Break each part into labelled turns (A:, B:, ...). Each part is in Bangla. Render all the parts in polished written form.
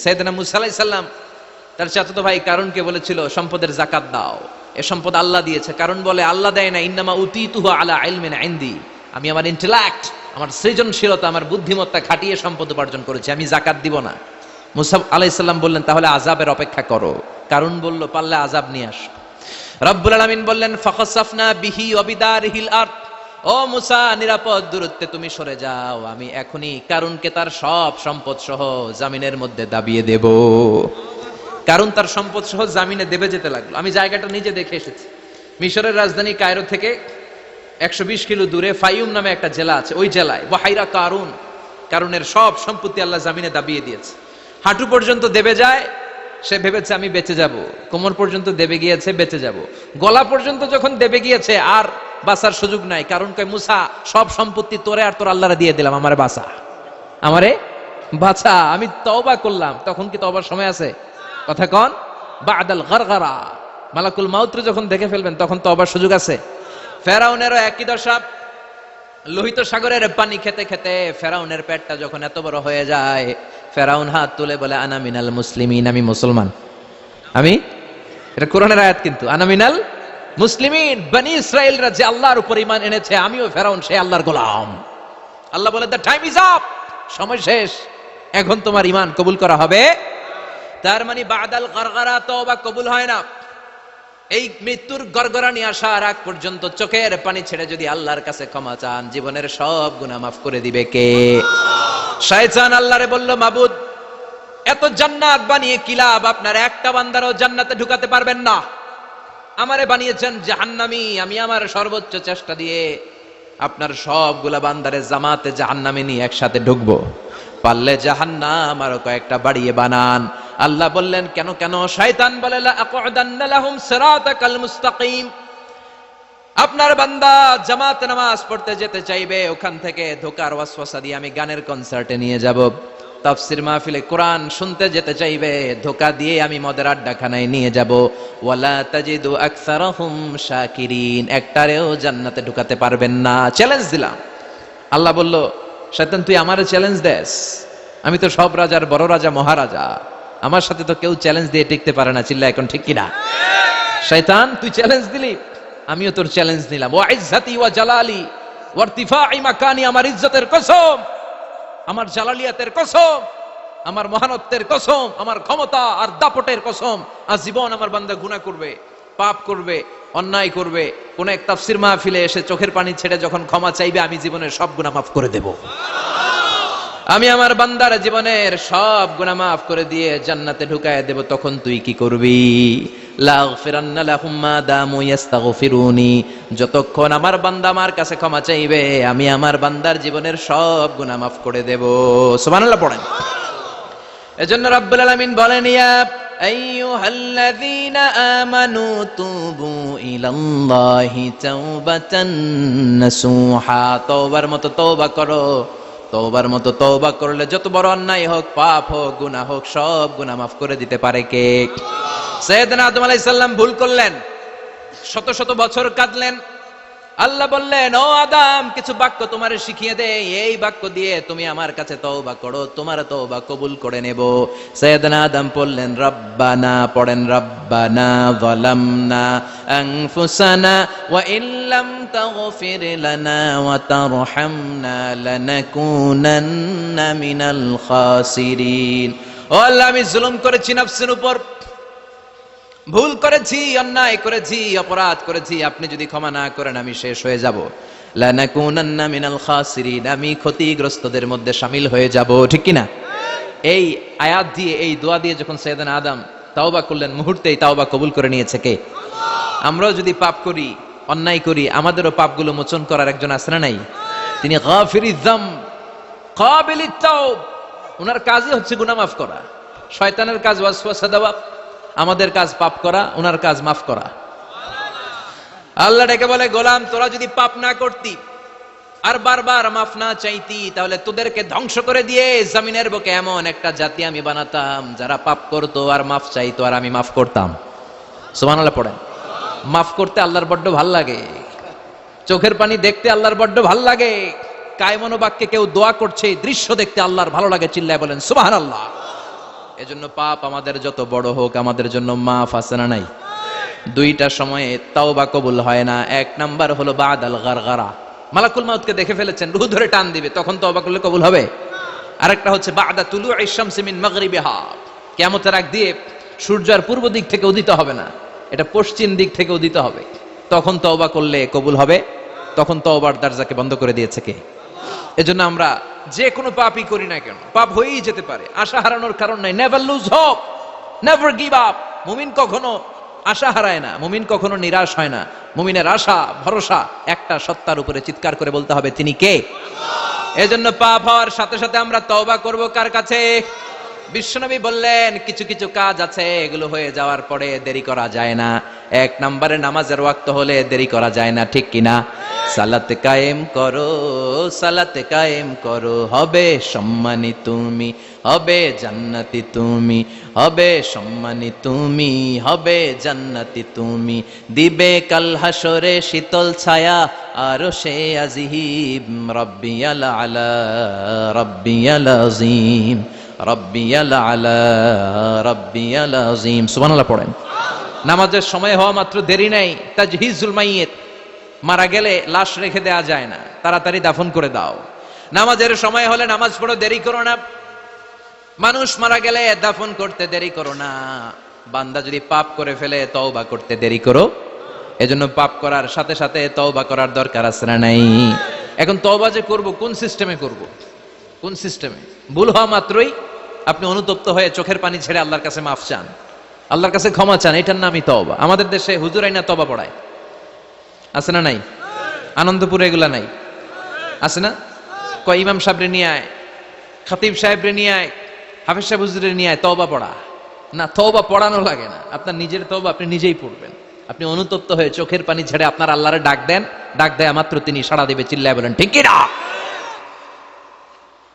A: সাইয়েদনা মুসা আলাইহিস সালাম তার চাচাতো ভাই কারুনকে বলেছিল সম্পদের যাকাত দাও, এ সম্পদ আল্লাহ দিয়েছে। কারণ বলে আল্লাহ দেয় না, ইন্নামা উতীতুহু আলা ইলমিন ইনদি, আমি আমার ইন্টেলেক্ট, আমার সৃজনশীলতা, আমার বুদ্ধিমত্তা খাটিয়ে সম্পদ উপার্জন করেছি, আমি যাকাত দিব না। মুসা আলাইহিস সালাম বললেন তাহলে আযাবের অপেক্ষা করো। কারণ বলল পারলে আযাব নিয়ে আস। রব্বুল আলামিন বললেন ফাখাসাফনা বিহি ওয়া বিদারিহিল আরদ, ও মুসা নিরাপদ দূরত্বে তুমি সরে যাও, আমি এখনই কারুনকে তার সব সম্পদ সহ জামিনের মধ্যে দাবিয়ে দেব। কারণ তার সম্পদ সহ জামিনে দেবে যেতে লাগলো। আমি জায়গাটা নিজে দেখে এসেছি। মিশরের রাজধানী কায়রো থেকে 120 কিলো দূরে ফাইউম নামে একটা জেলা আছে, ওই জেলায় বাহাইরা কারুন, কারুনের সব সম্পত্তি আল্লাহ জামিনে দাবিয়ে দিয়েছে। হাঁটু পর্যন্ত দেবে যায়, সে ভেবেছে আমি বেঁচে যাব, কোমর পর্যন্ত দেবে গিয়েছে বেঁচে যাব, গলা পর্যন্ত যখন দেবে গিয়েছে আর বাঁচার সুযোগ নাই। কারণ কয় মুসা সব সম্পত্তি তোরে আর তোর আল্লাহরে দিয়ে দিলাম, আমারে বাঁচা, আমারে বাঁচা, আমি তওবা করলাম। তখন কি তওবার সময় আছে? কথা কন, বাদাল গারগারা, মালাকুল মাউত যখন দেখে ফেলবেন তখন তওবার সুযোগ আছে। ফেরাউনেরও একই দশা। লোহিত সাগরের পানি খেতে খেতে ফেরাউনের পেটটা যখন এত বড় হয়ে যায়, ফেরাউন হাত তুলে বলে আনা মিনাল মুসলিমিন, আমি মুসলমান। আমি, এটা কোরআনের আয়াত কিন্তু, আনা মিনাল মুসলিমিন, বনি ইসরাইলরা যে আল্লাহর উপর ঈমান এনেছে, আমিও ফেরাউন সেই আল্লাহর গোলাম। আল্লাহ বলে দ্য টাইম ইজ আপ, সময় শেষ, এখন তোমার ঈমান কবুল করা হবে। তার মানে বাদাল গারগারা তওবা কবুল হয় না। এই মৃত্যুর গড়গড়ানি আসার আগ পর্যন্ত চোখের পানি ছেড়ে যদি আল্লাহর কাছে ক্ষমা চান, জীবনের সব গুনাহ মাফ করে দিবে কে? শয়তান আল্লাহরে বলল, মাবুদ এত জান্নাত বানিয়ে কি লাভ, আপনার একটা বান্দারও জান্নাতে ঢুকাতে পারবেন না, আমারে বানিয়েছেন জাহান্নামী, আমি আমার সর্বোচ্চ চেষ্টা দিয়ে আপনার সবগুলা বান্দারে জামাতে জাহান্নামে নিয়ে একসাথে ঢুকবো, পারলে জাহান্নাম আরো কয়েকটা বাড়িয়ে বানান। আল্লাহ বললেন কেন কেন? শয়তান বলে লা আকুদান্না লাহুম সিরাতাকাল মুস্তাকিম, আপনার বান্দা জামাতে নামাজ পড়তে যেতে চাইবে, ওখান থেকে ধোকার ওয়াসওয়াসা দিয়ে আমি গানের কনসার্টে নিয়ে যাব, তাফসীর মাহফিলে কোরআন শুনতে যেতে চাইবে, ধোকা দিয়ে আমি মদের আড্ডাখানায় নিয়ে যাব, ওয়ালা তাজিদু আকসারাহুম শাকিরিন, একটারেও জান্নাতে ঢুকাতে পারবেন না। চ্যালেঞ্জ দিলাম। আল্লাহ বলল শয়তান তুই আমারে চ্যালেঞ্জ দেস, আমি তো সব রাজার বড় রাজা মহারাজা, আমার সাথে তো কেউ চ্যালেঞ্জ দিয়ে টিকতে পারে না, চিল্লা এখন ঠিক কিনা? শয়তান তুই চ্যালেঞ্জ দিলি, আমিও তোর চ্যালেঞ্জ নিলাম। ওয়া ইজ্জাতি ওয়া জালালি ওয়া ইরতিফাই মাকানি, আমার ইজ্জতের কসম, আমার জালালিয়াতের কসম, আমার মহানত্বের কসম, আমার ক্ষমতা আর দাপটের কসম, আজীবন আমার বান্দা গুনাহ করবে, পাপ করবে, অন্যায় করবে, কোন এক তাফসীর মাহফিলে এসে চোখের পানি ছেড়ে যখন ক্ষমা চাইবে, আমি জীবনের সব গুনাহ মাফ করে দেব। আমি আমার বান্দার জীবনের সব গুনাহ মাফ করে দিয়ে জান্নাতে ঢুকায় দেব। তখন তুই কি করবি? লাগফিরান্না লাহুম মা দামু ইস্তাগফিরুনি, যতক্ষণ আমার বান্দা আমার কাছে ক্ষমা চাইবে, আমি আমার বান্দার জীবনের সব গুনাহ মাফ করে দেব। সুবহানাল্লাহ পড়েন। এজন্য রাব্বুল আলামিন বলেন ইয়া আইয়ুহাল্লাযীনা আমানু তুবু ইলাল্লাহি তাওবাতান নাসুহা, তওবার মতো তওবা করো, তওবার মতো তওবা করলে যত বড় অন্যায় হোক, পাপ হোক, গুনাহ হোক, সব গুনাহ মাফ করে দিতে পারে কে? সাইয়েদনা আদম আলাইহিস সালাম ভুল করলেন, শত শত বছর কাঁদলেন। আল্লাহ বললেন ও আদম কিছু বাক্য তোমারে শিখিয়ে দেই, এই বাক্য দিয়ে তুমি আমার কাছে তওবা করো, তোমার তওবা কবুল করে নেব। সাইয়েদনা আদম পড়লেন রব্বানা, পড়েন রব্বানা যালামনা আনফুসানা ওয়া ইল্লাম তাগফির লানা ওয়া তারহামনা লানাকুনান্না মিনাল খাসিরিন। ও আল্লাহ আমি জুলুম করেছি নফসের উপর, ভুল করেছি, অন্যায় করেছি, অপরাধ করেছি, আপনি যদি ক্ষমা না করেন আমি শেষ হয়ে যাব। লানাকুনান্না মিনাল খাসিরিন, আমি ক্ষতিগ্রস্তদের মধ্যে শামিল হয়ে যাব। ঠিক কি না? এই আয়াত দিয়ে, এই দোয়া দিয়ে যখন সাইয়েদনা আদম তাওবা করলেন, মুহূর্তেই তাওবা কবুল করে নিয়েছে কে? আমরাও যদি পাপ করি, অন্যায় করি, আমাদেরও পাপগুলো মোচন করার একজন আছে না নাই? তিনি গাফিরিয যাম কাবিলিত তাওব, ওনার কাজই হচ্ছে গুনাহ মাফ করা। শয়তানের কাজ ওয়াসওয়াসা দেওয়া, আমাদের কাজ পাপ করা, ওনার কাজ মাফ করা। আল্লাহ ডেকে বলে গোলাম তোরা যদি পাপ না করতি আর বারবার মাফ না চাইতি, তাহলে তোদেরকে ধ্বংস করে দিয়ে জমিনের বুকে এমন একটা জাতি আমি বানাতাম যারা পাপ করতো আর মাফ চাইতো, আর আমি মাফ করতাম। সুবহানাল্লাহ পড়েন। মাফ করতে আল্লাহর বড্ড ভাল লাগে, চোখের পানি দেখতে আল্লাহর বড্ড ভাল লাগে, কায়মনোবাক্যে কেউ দোয়া করছে দৃশ্য দেখতে আল্লাহর ভালো লাগে, চিল্লায় বলেন সুবহানাল্লাহ। এজন্য পাপ আমাদের যত বড় হোক আমাদের জন্য মাফ আছে না নাই? দুইটা সময়ে তাওবা কবুল হয় না। এক নাম্বার হলো বাদাল গারগারা, মালাকুল মাউতকে দেখে ফেলেছেন, রূহ ধরে টান দিবে, তখন তওবা করলে কবুল হবে। আরেকটা হচ্ছে বাদা তুলুইশ শামসি মিন মাগরিবিহা, কিয়ামতের আগ দিয়ে সূর্য আর পূর্ব দিক থেকে উদিত হবে না, এটা পশ্চিম দিক থেকে উদিত হবে, তখন তওবা করলে কবুল হবে। তখন তওবার দরজাকে বন্ধ করে দিয়েছে কে? এজন্য আমরা যে কোনো পাপই করি না কেন, পাপ হয়েই যেতে পারে, আশা হারানোর কারণ নাই। Never lose hope, never give up. মুমিন কখনো আশা হারায় না, মুমিন কখনো নিরাশ হয় না। মুমিনের আশা ভরসা একটা সত্তার উপরে, চিৎকার করে বলতে হবে তিনি কে? এজন্য পাপ হওয়ার সাথে সাথে আমরা তওবা করব কার কাছে? বিশ্বনবী বললেন কিছু কিছু কাজ আছে এগুলো হয়ে যাওয়ার পরে দেরি করা যায় না। এক নম্বরে নামাজের ওয়াক্ত হলে দেরি করা যায় না, ঠিক কিনা? সালাত কায়েম করো, সালাত কায়েম করো, হবে সম্মানী তুমি, হবে জান্নাতি তুমি, হবে সম্মানী তুমি, হবে জান্নাতি তুমি, দিবে কাল হাসরে শীতল ছায়া আরশে আজিম, রব্বিয়াল আলা রব্বিয়াল আযীম, রব্বিয়াল আলা রব্বিয়াল আযীম। সুবহানাল্লাহ পড়েন। নামাজের সময় হওয়া মাত্র দেরি নাই, তাজহিজুল মাইয়িত, মারা গেলে লাশ রেখে দেয়া যায় না, তাড়াতাড়ি দাফন করে দাও। নামাজের সময় হলে নামাজ পড়ো, দেরি করো না। মানুষ মারা গেলে দাফন করতে দেরি করো না। বান্দা যদি পাপ করে ফেলে তওবা করতে দেরি করো। এজন্য পাপ করার সাথে সাথে তওবা করার দরকার আছে না নাই? এখন তওবা যে করব কোন সিস্টেমে করব? কোন সিস্টেমে? ভুল হওয়া মাত্রই আপনি অনুতপ্ত হয়ে চোখের পানি ছেড়ে আল্লাহর কাছে মাফ চান, আল্লাহর কাছে ক্ষমা চান, এটার নামই তওবা। আমাদের দেশে হুজুর আইনা তওবা পড়ায়, আছে না নাই? আনন্দপুরে এগুলা নাই, আছে না? কয় ইমাম সাহেবরে নিয়ে আয়, খতিব সাহেবরে নিয়ে আয়, হাফেজ সাহেব হুজুরে নিয়ে আয়, তওবা পড়া। না, তওবা পড়ানো লাগে না, আপনার নিজের তওবা আপনি নিজেই পড়বেন। আপনি অনুতপ্ত হয়ে চোখের পানি ছেড়ে আপনার আল্লাহরে ডাক দেন, ডাক দেয়া মাত্র তিনি সাড়া দিবে। চিল্লায় বলেন ঠিক কি না?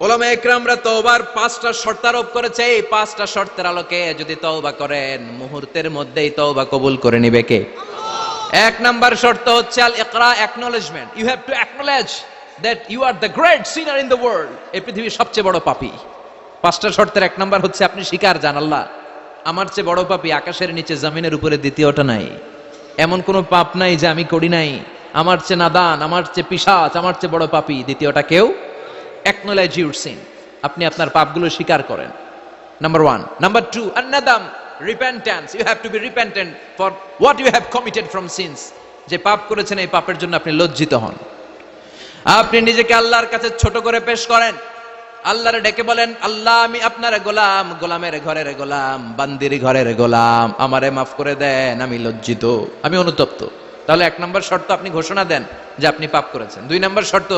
A: ওলামা একরামরা তওবার 5টা শর্ত আরোপ করেছে। এই 5টা শর্তের আলোকে যদি তওবা করেন মুহূর্তের মধ্যেই তওবা কবুল করে নিবে কে? এক নাম্বার শর্ত হচ্ছে আল ইকরা, acknowledgement. You have to acknowledge that you are the great sinner in the world. এই পৃথিবীর সবচেয়ে বড় পাপী। 5টা শর্তের এক নাম্বার হচ্ছে আপনি স্বীকার জান, আল্লাহ আমার চেয়ে বড় পাপী আকাশের নিচে জমিনের উপরে দ্বিতীয়টা নাই। এমন কোন পাপ নাই যে আমি করি নাই। আমার চেয়ে নাদান, আমার চেয়ে পিশাচ, আমার চেয়ে বড় পাপী দ্বিতীয়টা কেউ। Acknowledge your sin. আপনি আপনার পাপগুলো স্বীকার করেন। Number 1। Number 2, an-nadam, repentance. You have to be repentant for what you have committed from sins. যে পাপ করেছেন এই পাপের জন্য আপনি লজ্জিত হন। আপনি নিজেকে আল্লাহর কাছে ছোট করে পেশ করেন, আল্লাহরে ডেকে বলেন, আল্লাহ আমি আপনার গোলাম, গোলামের ঘরের গোলাম, বান্দির ঘরের গোলাম, আমারে মাফ করে দেন, আমি লজ্জিত, আমি অনুতপ্ত। তাহলে 1 নম্বর শর্ত আপনি ঘোষণা দেন যে আপনি পাপ করেছেন। 2 নম্বর শর্ত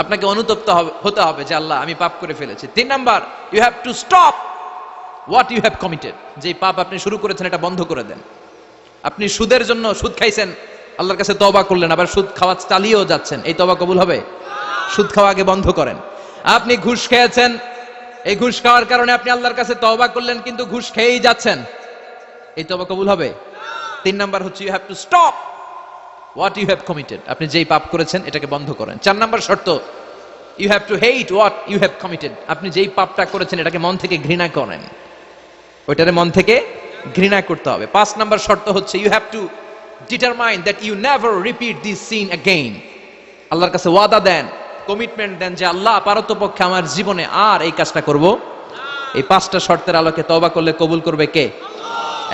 A: আপনাকে অনুতপ্ত হতে হবে যে আল্লাহ আমি পাপ করে ফেলেছি। 3 number, you have to stop what you have committed. যে পাপ আপনি শুরু করেছেন এটা বন্ধ করে দেন। আপনি সুদের জন্য সুদ খাইছেন, আল্লাহর কাছে তওবা করলেন, আবার সুদ খাওয়া চালিয়েও যাচ্ছেন, এই তওবা কবুল হবে? সুদ খাওয়া আগে বন্ধ করেন। আপনি ঘুষ খেয়েছেন, এই ঘুষ খাওয়ার কারণে আপনি আল্লাহর কাছে তওবা করলেন কিন্তু ঘুষ খেয়েই যাচ্ছেন, এই তওবা কবুল হবে? 3 নাম্বার হচ্ছে you have to stop what you have committed. আপনি যেই পাপ করেছেন এটাকে বন্ধ করেন। 4 নাম্বার শর্ত, you have to hate what you have committed. আপনি যেই পাপটা করেছেন এটাকে মন থেকে ঘৃণা করেন, ওইটারে মন থেকে ঘৃণা করতে হবে। 5 নাম্বার শর্ত হচ্ছে you have to determine that you never repeat this sin again. আল্লাহর কাছে ওয়াদা দেন, কমিটমেন্ট দেন যে আল্লাহ পারতপক্ষে আমার জীবনে আর এই কাজটা করব না। এই 5টা শর্তের আলোকে তওবা করলে কবুল করবে কে?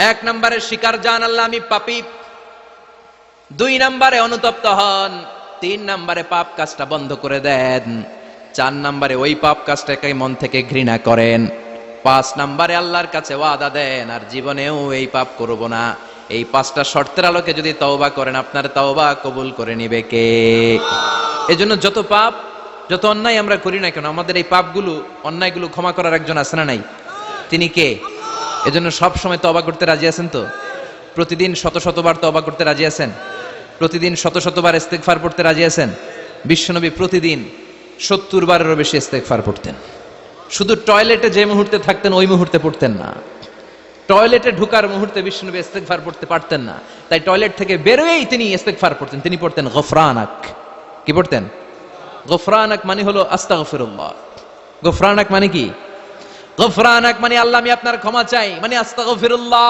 A: 1 নম্বরে স্বীকার জান আল্লাহ আমি পাপী। 2 নম্বরে অনুতপ্ত হন। 3 নম্বরে পাপ কাজটা বন্ধ করে দেন। 4 নম্বরে ওই পাপ কাজটাকে মন থেকে ঘৃণা করেন। 5 নম্বরে আল্লাহর কাছে ওয়াদা দেন আর জীবনেও এই পাপ করব না। এই 5টা শর্তের আলোকে যদি তওবা করেন আপনার তওবা কবুল করে নিবে কে? এজন্য যত পাপ যত অন্যায় আমরা করি না কেন আমাদের এই পাপগুলো অন্যায়গুলো ক্ষমা করার একজন আছে না নাই? তিনি কে? এজন্য সব সময় তওবা করতে রাজি আছেন তো? প্রতিদিন শত শতবার তওবা করতে রাজি আছেন? প্রতিদিন শত শতবার ইস্তেগফার পড়তে রাজি আছেন? বিশ্বনবী প্রতিদিন 70 বারেরও বেশি ইস্তেগফার পড়তেন। শুধু টয়লেটে যে মুহূর্তে থাকতেন ওই মুহূর্তে পড়তেন না। টয়লেটে ঢোকার মুহূর্তে বিশ্বনবী ইস্তেগফার পড়তে পারতেন না, তাই টয়লেট থেকে বেরোয়েই তিনি ইস্তেগফার পড়তেন। তিনি পড়তেন গফরানাক। কি পড়তেন? গফরানাক মানে হলো আস্তাগফিরুল্লাহ। গফরানাক মানে কি? গফরানাক মানে আল্লাহ আমি আপনার ক্ষমা চাই, মানে আস্তাগফিরুল্লাহ।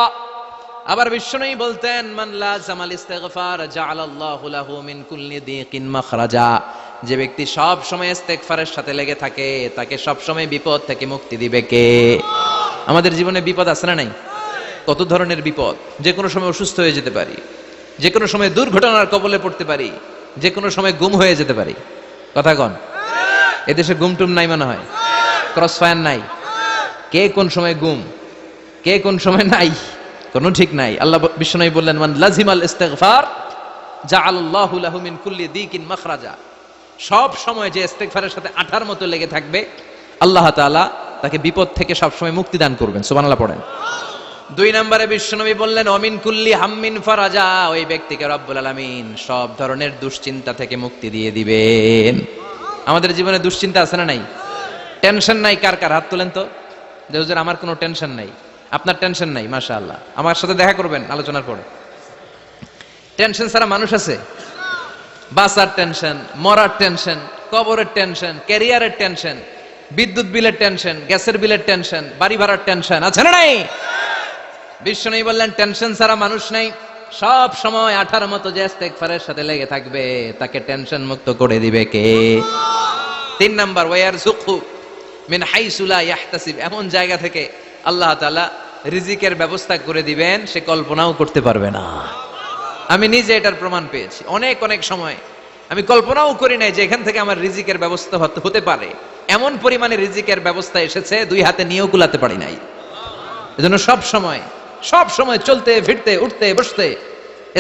A: আবার বিষ্ণুই বলতেন মান লাযামাল ইস্তিগফার জাআলাল্লাহু লাহু মিন কুল্লি দিকিন মাখরাজা, যে ব্যক্তি সব সময় ইস্তেগফারের সাথে লেগে থাকে তাকে সব সময় বিপদ থেকে মুক্তি দিবে কে? আমাদের জীবনে বিপদ আছে না নাই? কত ধরনের বিপদ, যে কোনো সময় অসুস্থ হয়ে যেতে পারি, যে কোনো সময় দুর্ঘটনার কবলে পড়তে পারি, যে কোনো সময় গুম হয়ে যেতে পারি। কথা কন, এদেশে গুমটুম নাই মনে হয়, ক্রস ফায়ার নাই, কে কোন সময় গুম, কে কোন সময় নাই, কোনো ঠিক নাই। আল্লাহ বিষ্ণু বললেন মান লাজিমাল ইস্তিগফার জাআলাল্লাহু লাহু মিন কুল্লি দিকিন মাখরাজা, সব সময় যে ইস্তিগফারের সাথে আঠার মতো লেগে থাকবে আল্লাহ তাআলা তাকে বিপদ থেকে সব সময় মুক্তি দান করবেন। সুবহানাল্লাহ পড়েন। 2 নম্বরে বিশ্বনবী বললেন অমিন কুল্লি হাম্মিন ফারাজা, ওই ব্যক্তিকে রব্বুল আলামিন সব ধরনের দুশ্চিন্তা থেকে মুক্তি দিয়ে দিবেন। আমাদের জীবনে দুশ্চিন্তা আছে না নাই? টেনশন নাই কার কার? হাত তোলেন তো। যে হুজুর আমার কোনো টেনশন নাই। আপনার টেনশন নাই, মাশাআল্লাহ। আমার সাথে দেখা করবেন আলোচনার পরে। টেনশন ছাড়া মানুষ আছে? বাসার টেনশন, মরার টেনশন, কবরের টেনশন, ক্যারিয়ারের টেনশন, বিদ্যুৎ বিলের টেনশন, গ্যাসের বিলের টেনশন, বাড়ি ভাড়ার টেনশন আছে না নাই? বিষ্ণু বললেন টেনশন ছাড়া মানুষ নাই। সব সময় আঠার মতো যে ইস্তেগফারের সাথে লেগে থাকবে তাকে টেনশন মুক্ত করে দিবে কে? 3 নাম্বার ওয়ারযুকহু মিন হাইসু লা ইয়াহতাসিব, এমন জায়গা থেকে আল্লাহ তাআলা রিজিকের ব্যবস্থা করে দিবেন সে কল্পনাও করতে পারবে না। আমি নিজে এটার প্রমাণ পেয়েছি। অনেক অনেক সময় আমি কল্পনাও করি নাই যে এখান থেকে আমার রিজিকের ব্যবস্থা হতে পারে। এমন পরিমাণে রিজিকের ব্যবস্থা এসেছে 2 হাতে নিয়েও কুলাতে পারি নাই। এজন্য সব সময় চলতে ফিরতে উঠতে বসতে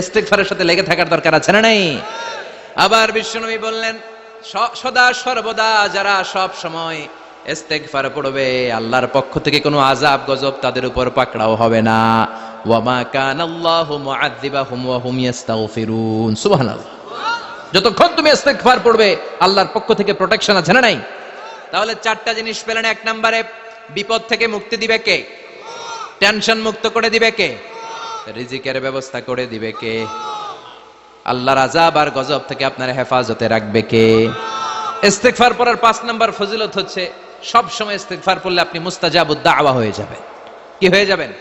A: ইস্তিগফারের সাথে লেগে থাকার দরকার আছে না নাই? আবার বিশ্বনবী বললেন সদা সর্বদা যারা সব সময় ইস্তিগফার পড়বে আল্লাহর পক্ষ থেকে কোনো আযাব গজব তাদের উপর পাকড়াও হবে না। ওয়া মা কানাল্লাহু মুআযযিবাহুম ওয়া হুম ইস্তাগফিরুন। সুবহানাল্লাহ। যতক্ষণ তুমি ইস্তিগফার পড়বে আল্লাহর পক্ষ থেকে প্রোটেকশন আছে না নাই? তাহলে 4টা জিনিস পেলেন। 1 নম্বরে বিপদ থেকে মুক্তি দিবে কে? টেনশন মুক্ত করে দিবে কে? রিজিকের ব্যবস্থা করে দিবে কে? আল্লাহর আযাব আর গজব থেকে আপনার হেফাজতে রাখবে কে? ইস্তিগফার পড়ার 5 নাম্বার ফজিলত হচ্ছে সব সময় ইস্তিগফার পড়লে আপনি মুস্তাজাবুদ দাওয়া হয়ে যাবেন। কি হয়ে যাবেন?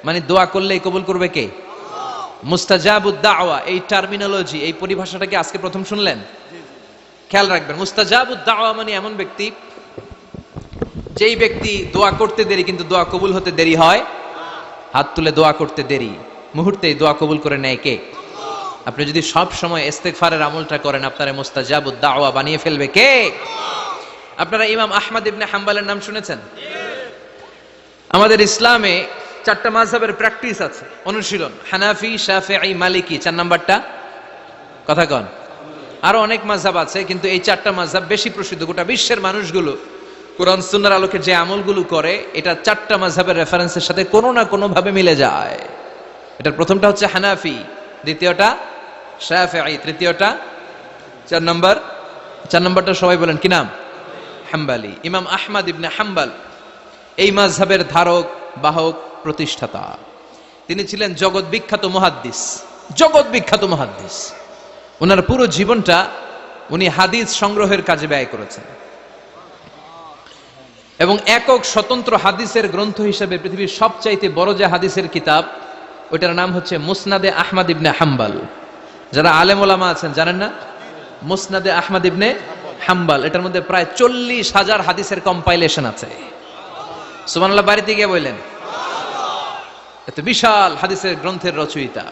A: মানে দোয়া করলেই কবুল করবে কে? মুস্তাজাবুদ দাওয়া, এই টার্মিনোলজি, এই পরিভাষাটা কি আজকে প্রথম শুনলেন? খেয়াল রাখবেন। মুস্তাজাবুদ দাওয়া মানে এমন ব্যক্তি যেই ব্যক্তি দোয়া করতে দেরি কিন্তু দোয়া কবুল হতে দেরি হয়। হাত তুলে দোয়া করতে দেরি, মুহূর্তেই দোয়া কবুল করে নেয় কে? আপনি যদি সব সময় ইস্তিগফারের আমলটা করেন আপনারে মুস্তাজাবুদ দাওয়া বানিয়ে ফেলবে কে? আপনারা ইমাম আহমদ ইবনে হাম্বলের নাম শুনেছেন? আমাদের ইসলামে 4টা মাযহাবের প্র্যাকটিস আছে, অনুশীলন। হানাফি, শাফিঈ, মালিকি। 4 নাম্বারটা কথা কন। আরো অনেক মাযহাব আছে কিন্তু এই 4টা মাযহাব বেশি প্রসিদ্ধ। গোটা বিশ্বের মানুষগুলো কোরআন সুন্নাহর আলোকে যে আমলগুলো করে এটা 4টা মাযহাবের রেফারেন্সের সাথে কোনো না কোনো ভাবে মিলে যায়। এটার প্রথমটা হচ্ছে হানাফি, দ্বিতীয়টা শাফিঈ, তৃতীয়টা 4 নাম্বারটা সবাই বলেন কি নাম? হাম্বলি। ইমাম আহমদ ইবনে হাম্বল এই মাযহাবের ধারক বাহক প্রতিষ্ঠাতা। তিনি ছিলেন জগৎ বিখ্যাত মুহাদ্দিস। ওনার পুরো জীবনটা উনি হাদিস সংগ্রহের কাজে ব্যয় করেছেন এবং একক স্বতন্ত্র হাদিসের গ্রন্থ হিসেবে পৃথিবীর সবচাইতে বড় যে হাদিসের কিতাব ওইটার নাম হচ্ছে মুসনাদে আহমদ ইবনে হাম্বল। যারা আলেম ওলামা আছেন জানেন না? মুসনাদে আহমদ ইবনে হাম্বল, এটার মধ্যে প্রায় 40,000 হাদিসের কম্পাইলেশন আছে। সুবহানাল্লাহ। বাড়িতে গিয়ে বললেন এত বিশাল হাদিসের গ্রন্থের রচয়িতা।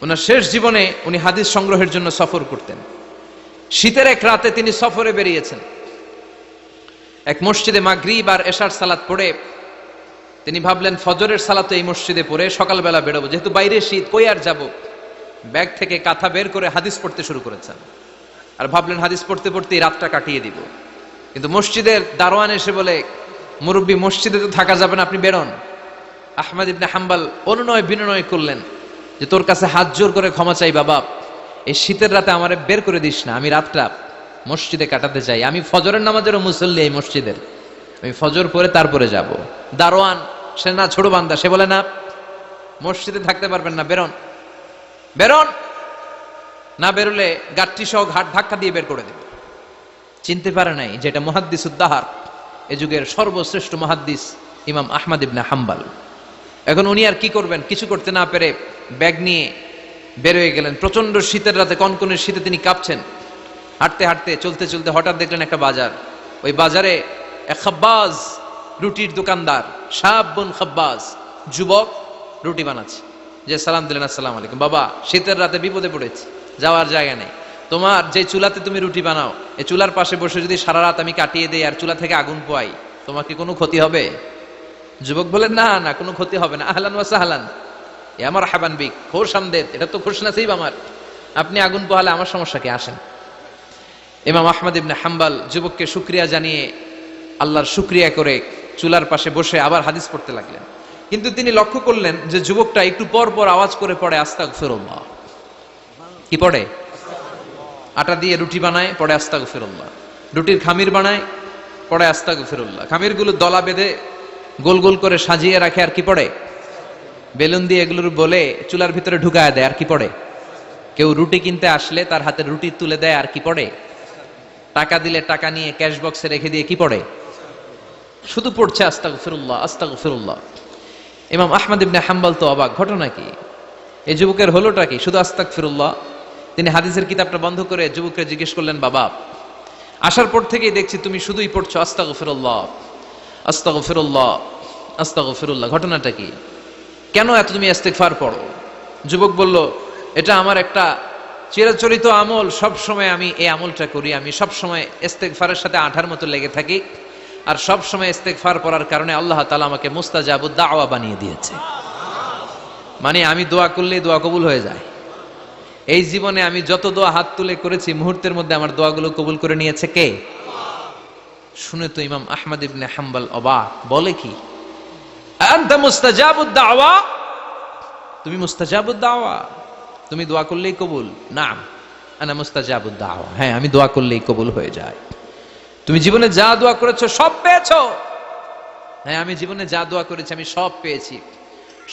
A: ওনার শেষ জীবনে উনি হাদিস সংগ্রহের জন্য সফর করতেন। শীতের এক রাতে তিনি সফরে বেরিয়েছেন। এক মসজিদে মাগরিব আর এশার সালাত পড়ে তিনি ভাবলেন ফজরের সালাতে এই মসজিদে পড়ে সকালবেলা বেরোবো, যেহেতু বাইরে শীত, কই আর যাবো। ব্যাগ থেকে কাঁথা বের করে হাদিস পড়তে শুরু করেছেন আর ভাবলেন হাদিস পড়তে পড়তে রাতটা কাটিয়ে দিব। কিন্তু মসজিদের দারোয়ান এসে বলে, মুরব্বী মসজিদে তো থাকা যাবে না, আপনি বেরোন। আহমদ ইবনে হাম্বল অনুনয় বিনয় করলেন যে তোর কাছে হাত জোর করে ক্ষমা চাই বাবা, এই শীতের রাতে আমারে বের করে দিস না, আমি রাতটা মসজিদে কাটাতে চাই। আমি ফজরের নামাজেরও মুসল্লি এই মসজিদের, আমি ফজর পরে তারপরে যাব। দারোয়ান সে না ছোট বান্দা, সে বলে না মসজিদে থাকতে পারবেন না, বেরোন। না বেরোলে গাট্টি সহ ঘাট ধাক্কা দিয়ে বের করে দেবে। চিনতে পারে নাই যে এটা মুহাদ্দিসুদ দাহার, এ যুগের সর্বশ্রেষ্ঠ মুহাদ্দিস ইমাম আহমদ ইবনে হাম্বল। এখন উনি আর কি করবেন, কিছু করতে না পেরে ব্যাগ নিয়ে বের হয়ে গেলেন। প্রচন্ড শীতের রাতে, কনকনের শীতে তিনি কাঁপছেন। হাঁটতে হাঁটতে চলতে চলতে হঠাৎ দেখলেন একটা বাজার। ওই বাজারে এক খাব্বাজ, রুটির দোকানদার, শাবুন খাব্বাজ, যুবক রুটি বানাচ্ছে। যে সালাম দিলেন, আসসালামু আলাইকুম। বাবা, শীতের রাতে বিপদে পড়েছি, যাওয়ার জায়গা নেই। তোমার যে চুলাতে তুমি রুটি বানাও, এই চুলার পাশে বসে যদি সারা রাত আমি কাটিয়ে দেই আর চুলা থেকে আগুন পোয়াই, তোমার কি কোনো ক্ষতি হবে? যুবক বলেন, না না, কোনো ক্ষতি হবে না। আহলান ওয়া সাহলান, এ আমার হাবান বিক, খোশ আমদেদ, এটা তো খুশ নসিব আমার। আপনি আগুন পোহালে আমার সমস্যা কি, আসেন। ইমাম আহমদ ইবনে হাম্বল যুবককে শুকরিয়া জানিয়ে, আল্লাহর শুকরিয়া করে চুলার পাশে বসে আবার হাদিস পড়তে লাগলেন। কিন্তু তিনি লক্ষ্য করলেন যে যুবকটা একটু পর পর আওয়াজ করে পড়ে আস্তাগফিরুল্লাহ। কি পড়ে? আটা দিয়ে রুটি বানায়, পড়ে আস্তাগফিরুল্লাহ। রুটির খামির বানায়, পড়ে আস্তাগফিরুল্লাহ। খামিরগুলো দলা বেঁধে গোল গোল করে সাজিয়ে রাখে, আর কি পড়ে? বেলুন দিয়ে এগুলোর বলে চুলার ভিতরে ঢুকায় দেয়, আর কি পড়ে? কেউ রুটি কিনতে আসলে তার হাতে রুটি তুলে দেয়, আর কি পড়ে? টাকা দিলে টাকা নিয়ে ক্যাশ বক্সে রেখে দিয়ে কি পড়ে? শুধু পড়ছে আস্তাগফিরুল্লাহ, আস্তাগফিরুল্লাহ। ইমাম আহমদ ইবনে হাম্বল তো অবাক, ঘটনা কি, এই যুবকের হলোটা কি? শুধু আস্তাগফিরুল্লাহ। তিনি হাদিসের কিতাবটা বন্ধ করে যুবককে জিজ্ঞেস করলেন, বাবা, আসার পর থেকেই দেখছি তুমি শুধুই পড়ছো আস্তাগফিরুল্লাহ, আস্তাগফিরুল্লাহ, আস্তাগফিরুল্লাহ, ঘটনাটা কি? কেন এত তুমি ইস্তেগফার পড়ো? যুবক বলল, এটা আমার একটা চিরাচরিত আমল, সব সময় আমি এই আমলটা করি। আমি সব সময় ইস্তেগফারের সাথে আঠার মতো লেগে থাকি, আর সব সময় ইস্তেগফার পড়ার কারণে আল্লাহ তাআলা আমাকে মুস্তাজাবুদ দাওয়া বানিয়ে দিয়েছে। মানে আমি দোয়া করলেই দোয়া কবুল হয়ে যায়। এই জীবনে আমি যত দোয়া হাত তুলে করেছি, মুহূর্তের মধ্যে আমার দোয়াগুলো কবুল করে নিয়েছে কে? শুনে তো ইমাম আহমদ ইবনে হাম্বল অবাক, বলে কি, আনতা মুস্তাজাবুদ দাওয়া? তুমি মুস্তাজাবুদ দাওয়া, তুমি দোয়া করলেই কবুল? নাম আনা মুস্তাজাবুদ দাওয়া, হ্যাঁ আমি দোয়া করলেই কবুল হয়ে যায়। তুমি জীবনে যা দোয়া করেছো সব পেয়েছো? হ্যাঁ আমি জীবনে যা দোয়া করেছি আমি সব পেয়েছি,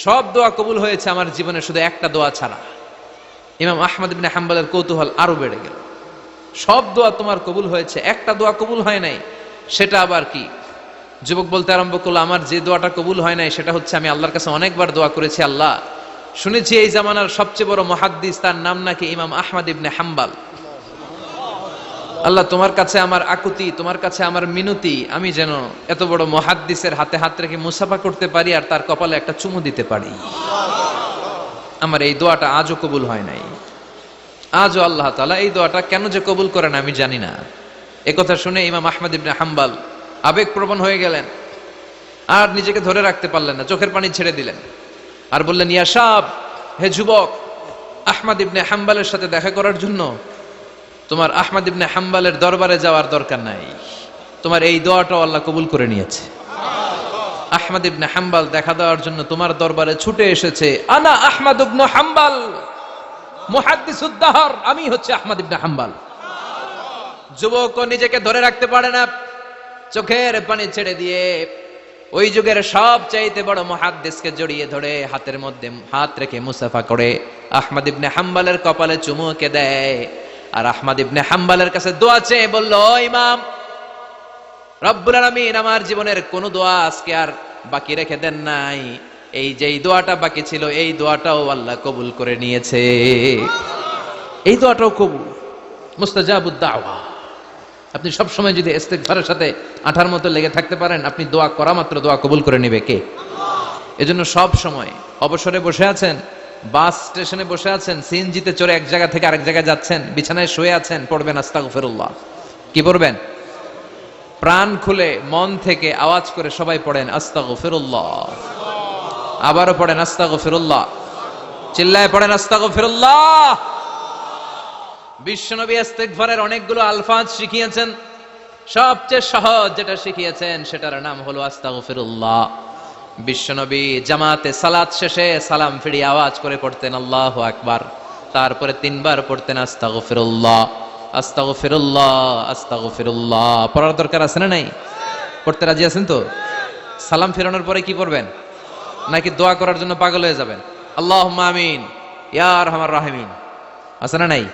A: সব দোয়া কবুল হয়েছে আমার জীবনে, শুধু একটা দোয়া ছাড়া। ইমাম আহমদ ইবনে হাম্বলের কৌতূহল আরো বেড়ে গেল। সব দোয়া তোমার কবুল হয়েছে, একটা দোয়া কবুল হয় নাই, সেটা আবার কি? যুবক বলতে আরম্ভ করলো, আমার যে দোয়াটা কবুল হয় নাই সেটা হচ্ছে আমি আল্লাহর কাছে অনেকবার দোয়া করেছি, আল্লাহ শুনেছি এই জামানার সবচেয়ে বড় মুহাদ্দিস, তার নাম নাকি ইমাম আহমদ ইবনে হাম্বল। আল্লাহ তোমার কাছে আমার আকুতি, তোমার কাছে আমার মিনতি, আমি যেন এত বড় মুহাদ্দিসের হাতে হাত রেখে মুসাফা করতে পারি আর তার কপালে একটা চুমু দিতে পারি। আমার এই দোয়াটা আজও কবুল হয় নাই। আজও আল্লাহ তাআলা এই দোয়াটা কেন যে কবুল করেন আমি জানি না। একথা শুনে ইমাম আহমদ ইবনে হাম্বল আবেগপ্রবণ হয়ে গেলেন, আর নিজেকে ধরে রাখতে পারলেন না, চোখের পানি ছেড়ে দিলেন আর বললেন, ইয়া শাব, হে যুবক, আহমদ ইবনে হাম্বলের সাথে দেখা করার জন্য তোমার আহমদ ইবনে হাম্বলের দরবারে যাওয়ার দরকার নাই, তোমার এই দোয়াটাও আল্লাহ কবুল করে নিয়েছে। আহমদ ইবনে হাম্বল দেখা দেওয়ার জন্য তোমার দরবারে ছুটে এসেছে। আনা আহমদ ইবনে হাম্বল মুহাদ্দিসুদ দাহর, আমি হচ্ছে আহমদ ইবনে হাম্বল। যুবক নিজেকে ধরে রাখতে পারে না, চোখের পানি ছেড়ে দিয়ে ওই যুগের সবচাইতে বড় মুহাদ্দিসকে জড়িয়ে ধরে হাতের মধ্যে হাত রেখে মুসাফা করে আহমদ ইবনে হাম্বলের কপালে চুমুকে দেয়, আর আহমদ ইবনে হাম্বলের কাছে দোয়া চেয়ে বলল, ইমাম, রব্বুল আলামিন আমার জীবনের কোন দোয়া আজকে আর বাকি রেখে দেন নাই, এই যে দোয়াটা বাকি ছিল এই দোয়াটাও আল্লাহ কবুল করে নিয়েছে, এই দোয়াটাও কবুল, মুস্তাজাবুদ দাওয়া। আপনি সব সময় যদি ইস্তেগফারের সাথে আঠার মতো লেগে থাকতে পারেন, আপনি দোয়া করা মাত্র দোয়া কবুল করে নেবে কে? এজন্য সব সময় অবসরে বসে আছেন, বাস স্টেশনে বসে আছেন, সিএনজিতে চড়ে এক জায়গা থেকে আরেক জায়গায় যাচ্ছেন, বিছানায় শুয়ে আছেন, পড়বেন আস্তাগফিরুল্লাহ। কি পড়বেন? প্রাণ খুলে মন থেকে আওয়াজ করে সবাই পড়েন আস্তাগফিরুল্লাহ। আবারও পড়েন আস্তাগফিরুল্লাহ, চিল্লায় পড়েন আস্তাগফিরুল্লাহ। বিশ্বনবী ইস্তেগফারের অনেকগুলো আলফাজ শিখিয়েছেন, সবচেয়ে সহজ যেটা শিখিয়েছেন সেটার নাম হলো আস্তাগফিরুল্লাহ। বিশ্বনবী জামাতে সালাত শেষে সালাম ফিরিয়ে আওয়াজ করে পড়তেন আল্লাহু আকবার, তারপরে 3 বার পড়তেন আস্তাগফিরুল্লাহ, আস্তাগফিরুল্লাহ, আস্তাগফিরুল্লাহ। পড়ার দরকার আছে না নাই? পড়তে রাজি আছেন তো? সালাম ফেরানোর পরে কি করবেন? নাকি দোয়া করার জন্য পাগল হয়ে যাবেন? আল্লাহুম্মা আমিন ইয়া আরহামার রাহিমিন, আছে না নাই?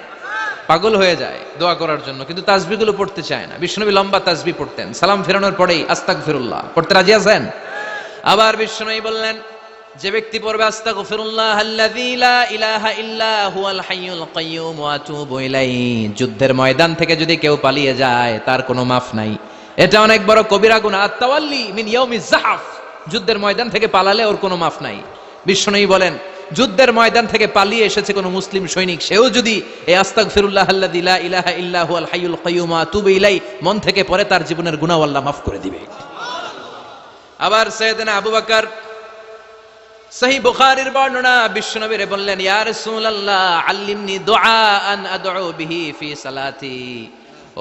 A: পাগল হয়ে যায় দোয়া করার জন্য, কিন্তু তাসবিহগুলো পড়তে চায় না। বিশ্বনবী লম্বা তাসবিহ পড়তেন, সালাম ফেরানোর পরেই আস্তাগফিরুল্লাহ পড়তে রাজি আছেন? আবার বিশ্বনবী বললেন, যে ব্যক্তি পড়বে আস্তাগফিরুল্লাহ আল্লাযী লা ইলাহা ইল্লা হুয়াল হাইয়ুল কাইয়্যুম ওয়া আতুবু ইলাইহি, যুদ্ধের ময়দান থেকে যদি কেউ পালিয়ে যায় তার কোনো মাফ নাই। এটা অনেক বড় কবিরা গুনাহ। আত-তাওয়াল্লি মিন ইয়াউমিজ যাহফ, যুদ্ধের ময়দান থেকে পালালে ওর কোনো মাফ নাই। বিশ্বনবী বলেন, যুদ্ধের ময়দান থেকে পালিয়ে এসেছে কোনো মুসলিম সৈনিক, সেও যদি এই আস্তাগফিরুল্লাহ আল্লাযী লা ইলাহা ইল্লা হুয়াল হাইয়ুল কাইয়্যুম ওয়া আতুবু ইলাইহি মন থেকে পড়ে, তার জীবনের গুনাহ আল্লাহ মাফ করে দিবে। আবার সাইয়েদনা আবু বকর, সহিহ বুখারীর বর্ণনা, বিশ্বনবীরে বললেন, ইয়া রাসূলুল্লাহ আল্লিমনি দুআআন আদউ বিহি ফি সালাতি,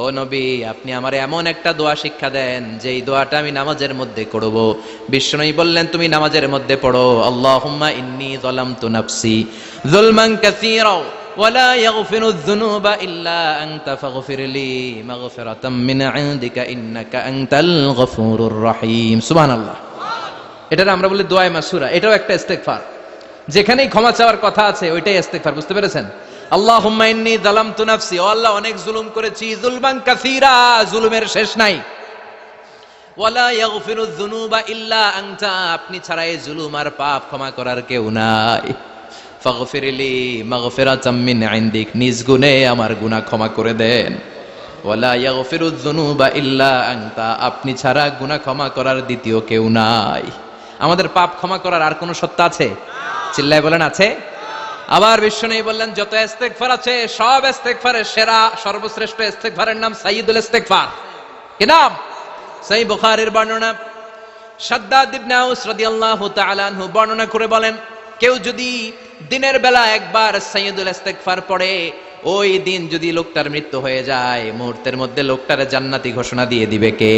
A: ও নবী আপনি আমারে এমন একটা দোয়া শিক্ষা দেন যেই দোয়াটা আমি নামাজের মধ্যে করব। বিশ্বনবী বললেন, তুমি নামাজের মধ্যে পড়ো, আল্লাহুম্মা ইন্নী যালামতু নাফসি যুলমান কাসীরা ওয়া লা ইয়াগফিরুয যুনুবা ইল্লা আনতা ফাগফিরলি মাগফিরাতাম মিন ইনদিকা ইন্নাকা আনতাল গফুরুর রহিম। সুবহানাল্লাহ। এটা আমরা বলি দোয়া মাসুরা, এটাও একটা ইস্তেগফার। যেখানেই ক্ষমা চাওয়ার কথা আছে ওইটাই ইস্তেগফার, বুঝতে পেরেছেন? আল্লাহুম্মা ইন্নী যালামতু নাফসি, ও আল্লাহ অনেক জুলুম করেছি, যুলমান কাসীরা, জুলুমের শেষ নাই। ওয়া লা ইয়াগফিরুয যুনুবা ইল্লা আনতা, আপনি ছাড়া এই জুলুম আর পাপ ক্ষমা করার কেউ নাই। ফাগফিরলি মাগফিরাতাম মিন ইনদিক, নিজ গুণে আমার গুনাহ ক্ষমা করে দেন। ওয়া লা ইয়াগফিরুয যুনুবা ইল্লা আনতা, আপনি ছাড়া গুনাহ ক্ষমা করার দ্বিতীয় কেউ নাই। আমাদের পাপ ক্ষমা করার আর কোনো সত্তা আছে? চিল্লায় বলেন, আছে? আবার বিশ্বনবী বললেন, যত ইস্তেগফার আছে সব ইস্তেগফারের সেরা সর্বশ্রেষ্ঠ ইস্তেগফারের নাম সাইয়্যিদুল ইস্তেগফার। কি নাম? সহিহ বুখারীর বর্ণনা, শাদ্দাদ ইবনে আউস রাদিয়াল্লাহু তাআলা আনহু বর্ণনা করে বলেন, কেউ যদি দিনের বেলা একবার সাইয়্যিদুল ইস্তেগফার পড়ে, ওই দিন যদি লোকটার মৃত্যু হয়ে যায়, মুহূর্তের মধ্যে লোকটারে জান্নাতি ঘোষণা দিয়ে দিবে কে?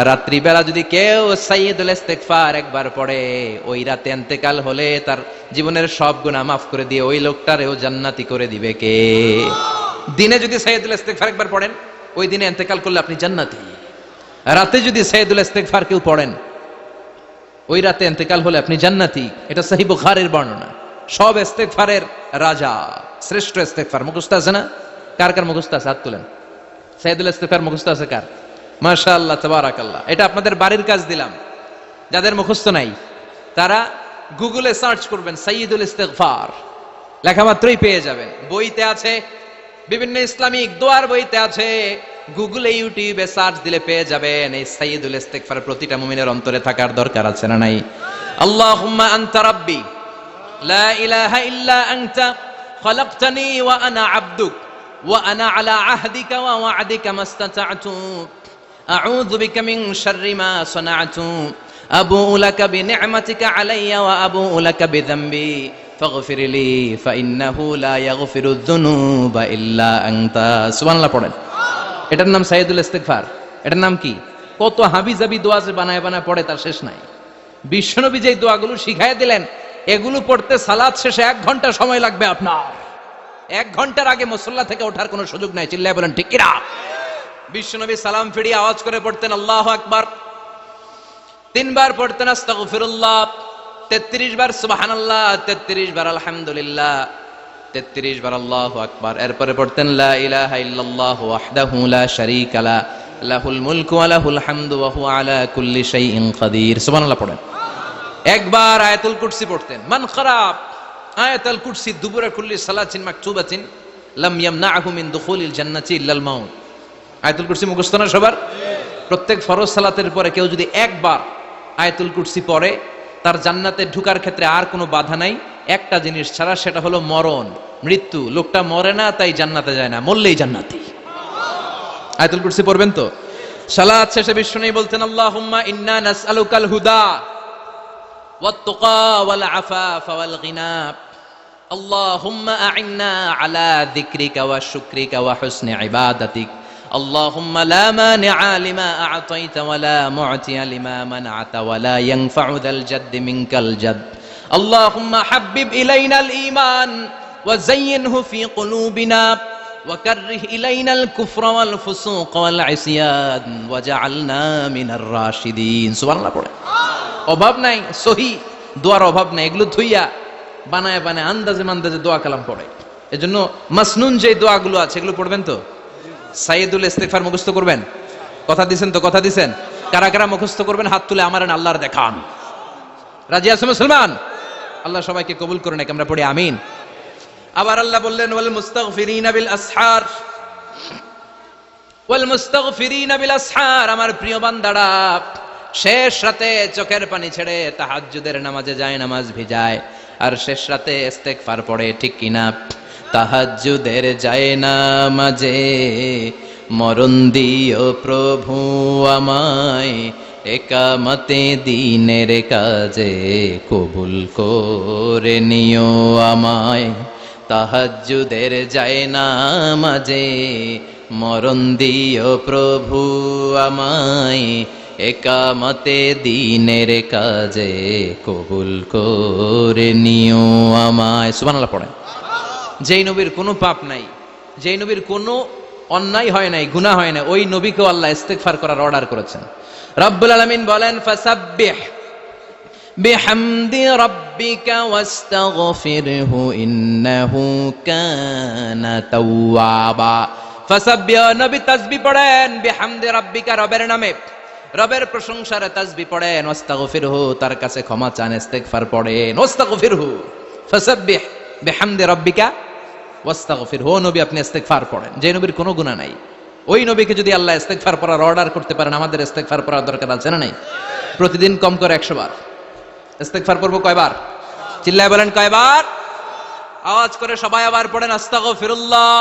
A: রাত্রি বেলা যদি কেউ সাইয়্যিদুল ইস্তেগফার একবার পড়ে, ওই রাতে ইন্তেকাল হলে তার জীবনের সব গুনাহ মাফ করে দিয়ে ওই লোকটারেও জান্নাতি করে দিবে কে? দিনে যদি সাইয়্যিদুল ইস্তেগফার একবার পড়েন, ওই দিনে ইন্তেকাল করলে আপনি জান্নাতি। রাতে যদি সাইয়্যিদুল ইস্তেগফার কেউ পড়েন, ওই রাতে ইন্তেকাল হলে আপনি জান্নাতি। এটা সহিহ বুখারীর বর্ণনা। সব ইস্তেগফারের রাজা, শ্রেষ্ঠ ইস্তেগফার। মুখস্থ আছে না? কার কার মুখস্থ আছে? হাত তুলেন। সাইয়্যিদুল ইস্তেগফার মুখস্থ আছে কার? মাশাআল্লাহ, তাবারাকাল্লাহ। এটা আপনাদের বাড়ির কাজ দিলাম। যাদের মুখস্থ নাই তারা গুগলে সার্চ করবেন সাইয়্যিদুল ইস্তেগফার, লেখা মাত্রই পেয়ে যাবেন। বইতে আছে, বিভিন্ন ইসলামিক দোয়ার বইতে আছে, গুগলে ইউটিউবে সার্চ দিলে পেয়ে যাবেন। এই সাইয়্যিদুল ইস্তেগফার প্রতিটা মুমিনের অন্তরে থাকার দরকার আছে না নাই? আল্লাহুম্মা আনতা রাব্বি লা ইলাহা ইল্লা আনতা খালাকতানি ওয়া আনা আবদুক ওয়া আনা আলা আহদিকা ওয়া ওয়া'দিকা মাস্তাতা'তু আউযু বিকা মিন শাররি মা সানা'তু আবুউ লাকা বিনি'মাতিকা আলাইয়া ওয়া আবুউ লাকা বিযামবি ফাগফিরলি ফাইন্নাহু লা ইয়াগফিরুয যুনুবা ইল্লা আনতা। সুবহানাল্লাহ পড়েন। এটার নাম সাইয়্যিদুল ইস্তেগফার। এটার নাম কি? কত হাবিজাবি দোয়া যে বানায় বানায় পড়ে তার শেষ নাই। বিশ্বনবী যে দোয়াগুলো শিখায় দিলেন, এগুলো পড়তে সালাত শেষে 1 ঘন্টা সময় লাগবে আপনার। 1 ঘন্টার আগে মুসল্লা থেকে ওঠার কোনো সুযোগ নাই। চিল্লায় বলেন ঠিক কিনা? বিশ্বনবী সালাম ফিরিয়ে আওয়াজ করে পড়তেন আল্লাহু আকবার, 3 বার পড়তেন আস্তাগফিরুল্লাহ, 33 বার সুবহানাল্লাহ, 33 বার আলহামদুলিল্লাহ, 33 বার আল্লাহু আকবার। এরপরে পড়তেন লা ইলাহা ইল্লাল্লাহু ওয়াহদাহু লা শারীকা লা লাহুল মুলকু ওয়া লাহুল হামদু ওয়া হুয়া আলা কুল্লি শাইইন কাদির। সুবহানাল্লাহ পড়েন। একবার আয়াতুল কুরসি পড়তেন। মান খারাব আয়াতুল কুরসি দুবুরা কুল্লি সালাতিন মাকতুবাতিন লাম ইয়ামনাহু মিন দুখুলিল জান্নাতি ইল্লাল মাউত। আয়াতুল কুরসি মুখস্থ না সবার? প্রত্যেক ফরজ সালাতের পরে কেউ যদি একবার আয়াতুল কুরসি পড়ে, তার জান্নাতে ঢোকার ক্ষেত্রে আর কোনো বাধা নাই, একটা জিনিস ছাড়া, সেটা হলো মরণ, মৃত্যু। লোকটা মরে না তাই জান্নাতে যায় না, মরলেই জান্নাতি। আয়াতুল কুরসি পড়বেন তো? সালাত শেষে বিশ্বনবী বলতেন আল্লাহুম্মা ইন্না নাসআলুকাল হুদা ওয়াত তুকা ওয়াল আফাফা ওয়াল গিনা আল্লাহুম্মা আ'inna আলা যিকরিকা ওয়া শুকরিকা ওয়া হুসনি ইবাদাতিক আল্লাহুম্মা লা মানি'a লিমা আ'তাইতা ওয়া লা মু'তিয়া লিমা মান'আতা ওয়া লা ইয়ানফা'ু যাল জাদ্দি মিনকাল জাদ আল্লাহুম্মা হাব্বিব ইলাইনাল ঈমান ওয়া যায়্যিনহু ফি কুলুবিনা ওয়া কাররিহ ইলাইনাল কুফরা ওয়াল ফুসুক ওয়াল ইসয়ান ওয়াজআলনা মিনার রাশিদিন। সুবহানাল্লাহ পড়ে। অভাব নাই, সহি দোয়ার অভাব নাই। এগুলো ধুইয়া বানায় বানায় আন্দাজে মান্দাজে দোয়া কালাম পড়ে। এজন্য মাসনুন যে দোয়াগুলো আছে এগুলো পড়বেন তো। সাইয়্যিদুল ইস্তিগফার মুখস্থ করবেন, কথা দিছেন তো, কথা দিছেন। কারা কারা মুখস্থ করবেন হাত তুলে আমার আল্লাহর দেখান। রাজি আছে মুসলমান? আল্লাহ সবাইকে কবুল করে নাকি, আমরা পড়ি আমিন। আবার আল্লাহ বললেন ওয়াল মুস্তাগফিরিনা বিল আসহার, ওয়াল মুস্তাগফিরিনা বিল আসহার, আমার প্রিয় বান্দারা শেষ রাতে চোখের পানি ছেড়ে তাহাজ্জুদের নামাজে যায়, নামাজ ভিজায়, আর শেষ রাতে ইস্তেগফার পড়ে, ঠিক কিনা? তাহাজ্জুদের যায় নামাজে মরণ দিও প্রভু আমায়, একামতে দিনের কাজে কবুল করে নিও আমায়। তাহাজ্জুদের যায় নামাজে মরণ দিও প্রভু আমায়, একামতে দিনের কাজে কবুল করে নিও আমায়। সুবহানাল্লাহ পড়েন। যেই নবীর কোনো পাপ নাই, যেই নবীর কোনো অন্যায় হয় নাই, গুনাহ হয় না, ওই নবীকেও আল্লাহ ইস্তেগফার করার অর্ডার করেছেন। রব্বুল আলামিন বলেন ফাসাব্বিহ বিহামদি রাব্বিকা ওয়াস্তাগফিরহু ইন্নাহু কানা তাওয়াবা। ফাসাব্বিহ, নবী তাসবিহ পড়েন, বিহামদি রাব্বিকা, রবের নামে, রবের প্রশংসার তাসবিহ পড়েন, ওয়াস্তাগফিরহু, তার কাছে ক্ষমা চান, ইস্তেগফার পড়েন। ওয়াস্তাগফিরহু, ফাসাব্বিহ বিহামদি রাব্বিকা ওয়াস্তাগফিরহু, নবী আপনি ইস্তেগফার পড়েন। যে নবীর কোনো গুনাহ নাই, ওই নবীকে যদি আল্লাহ ইস্তেগফার পড়ার অর্ডার করতে পারেন, আমাদের ইস্তেগফার পড়ার দরকার আছে না নাই? প্রতিদিন কম করে 100 বার ইস্তেগফার পড়বো। কয়বার? চিল্লায় বলেন কয়বার? আওয়াজ করে সবাই আবার পড়েন আস্তাগফিরুল্লাহ,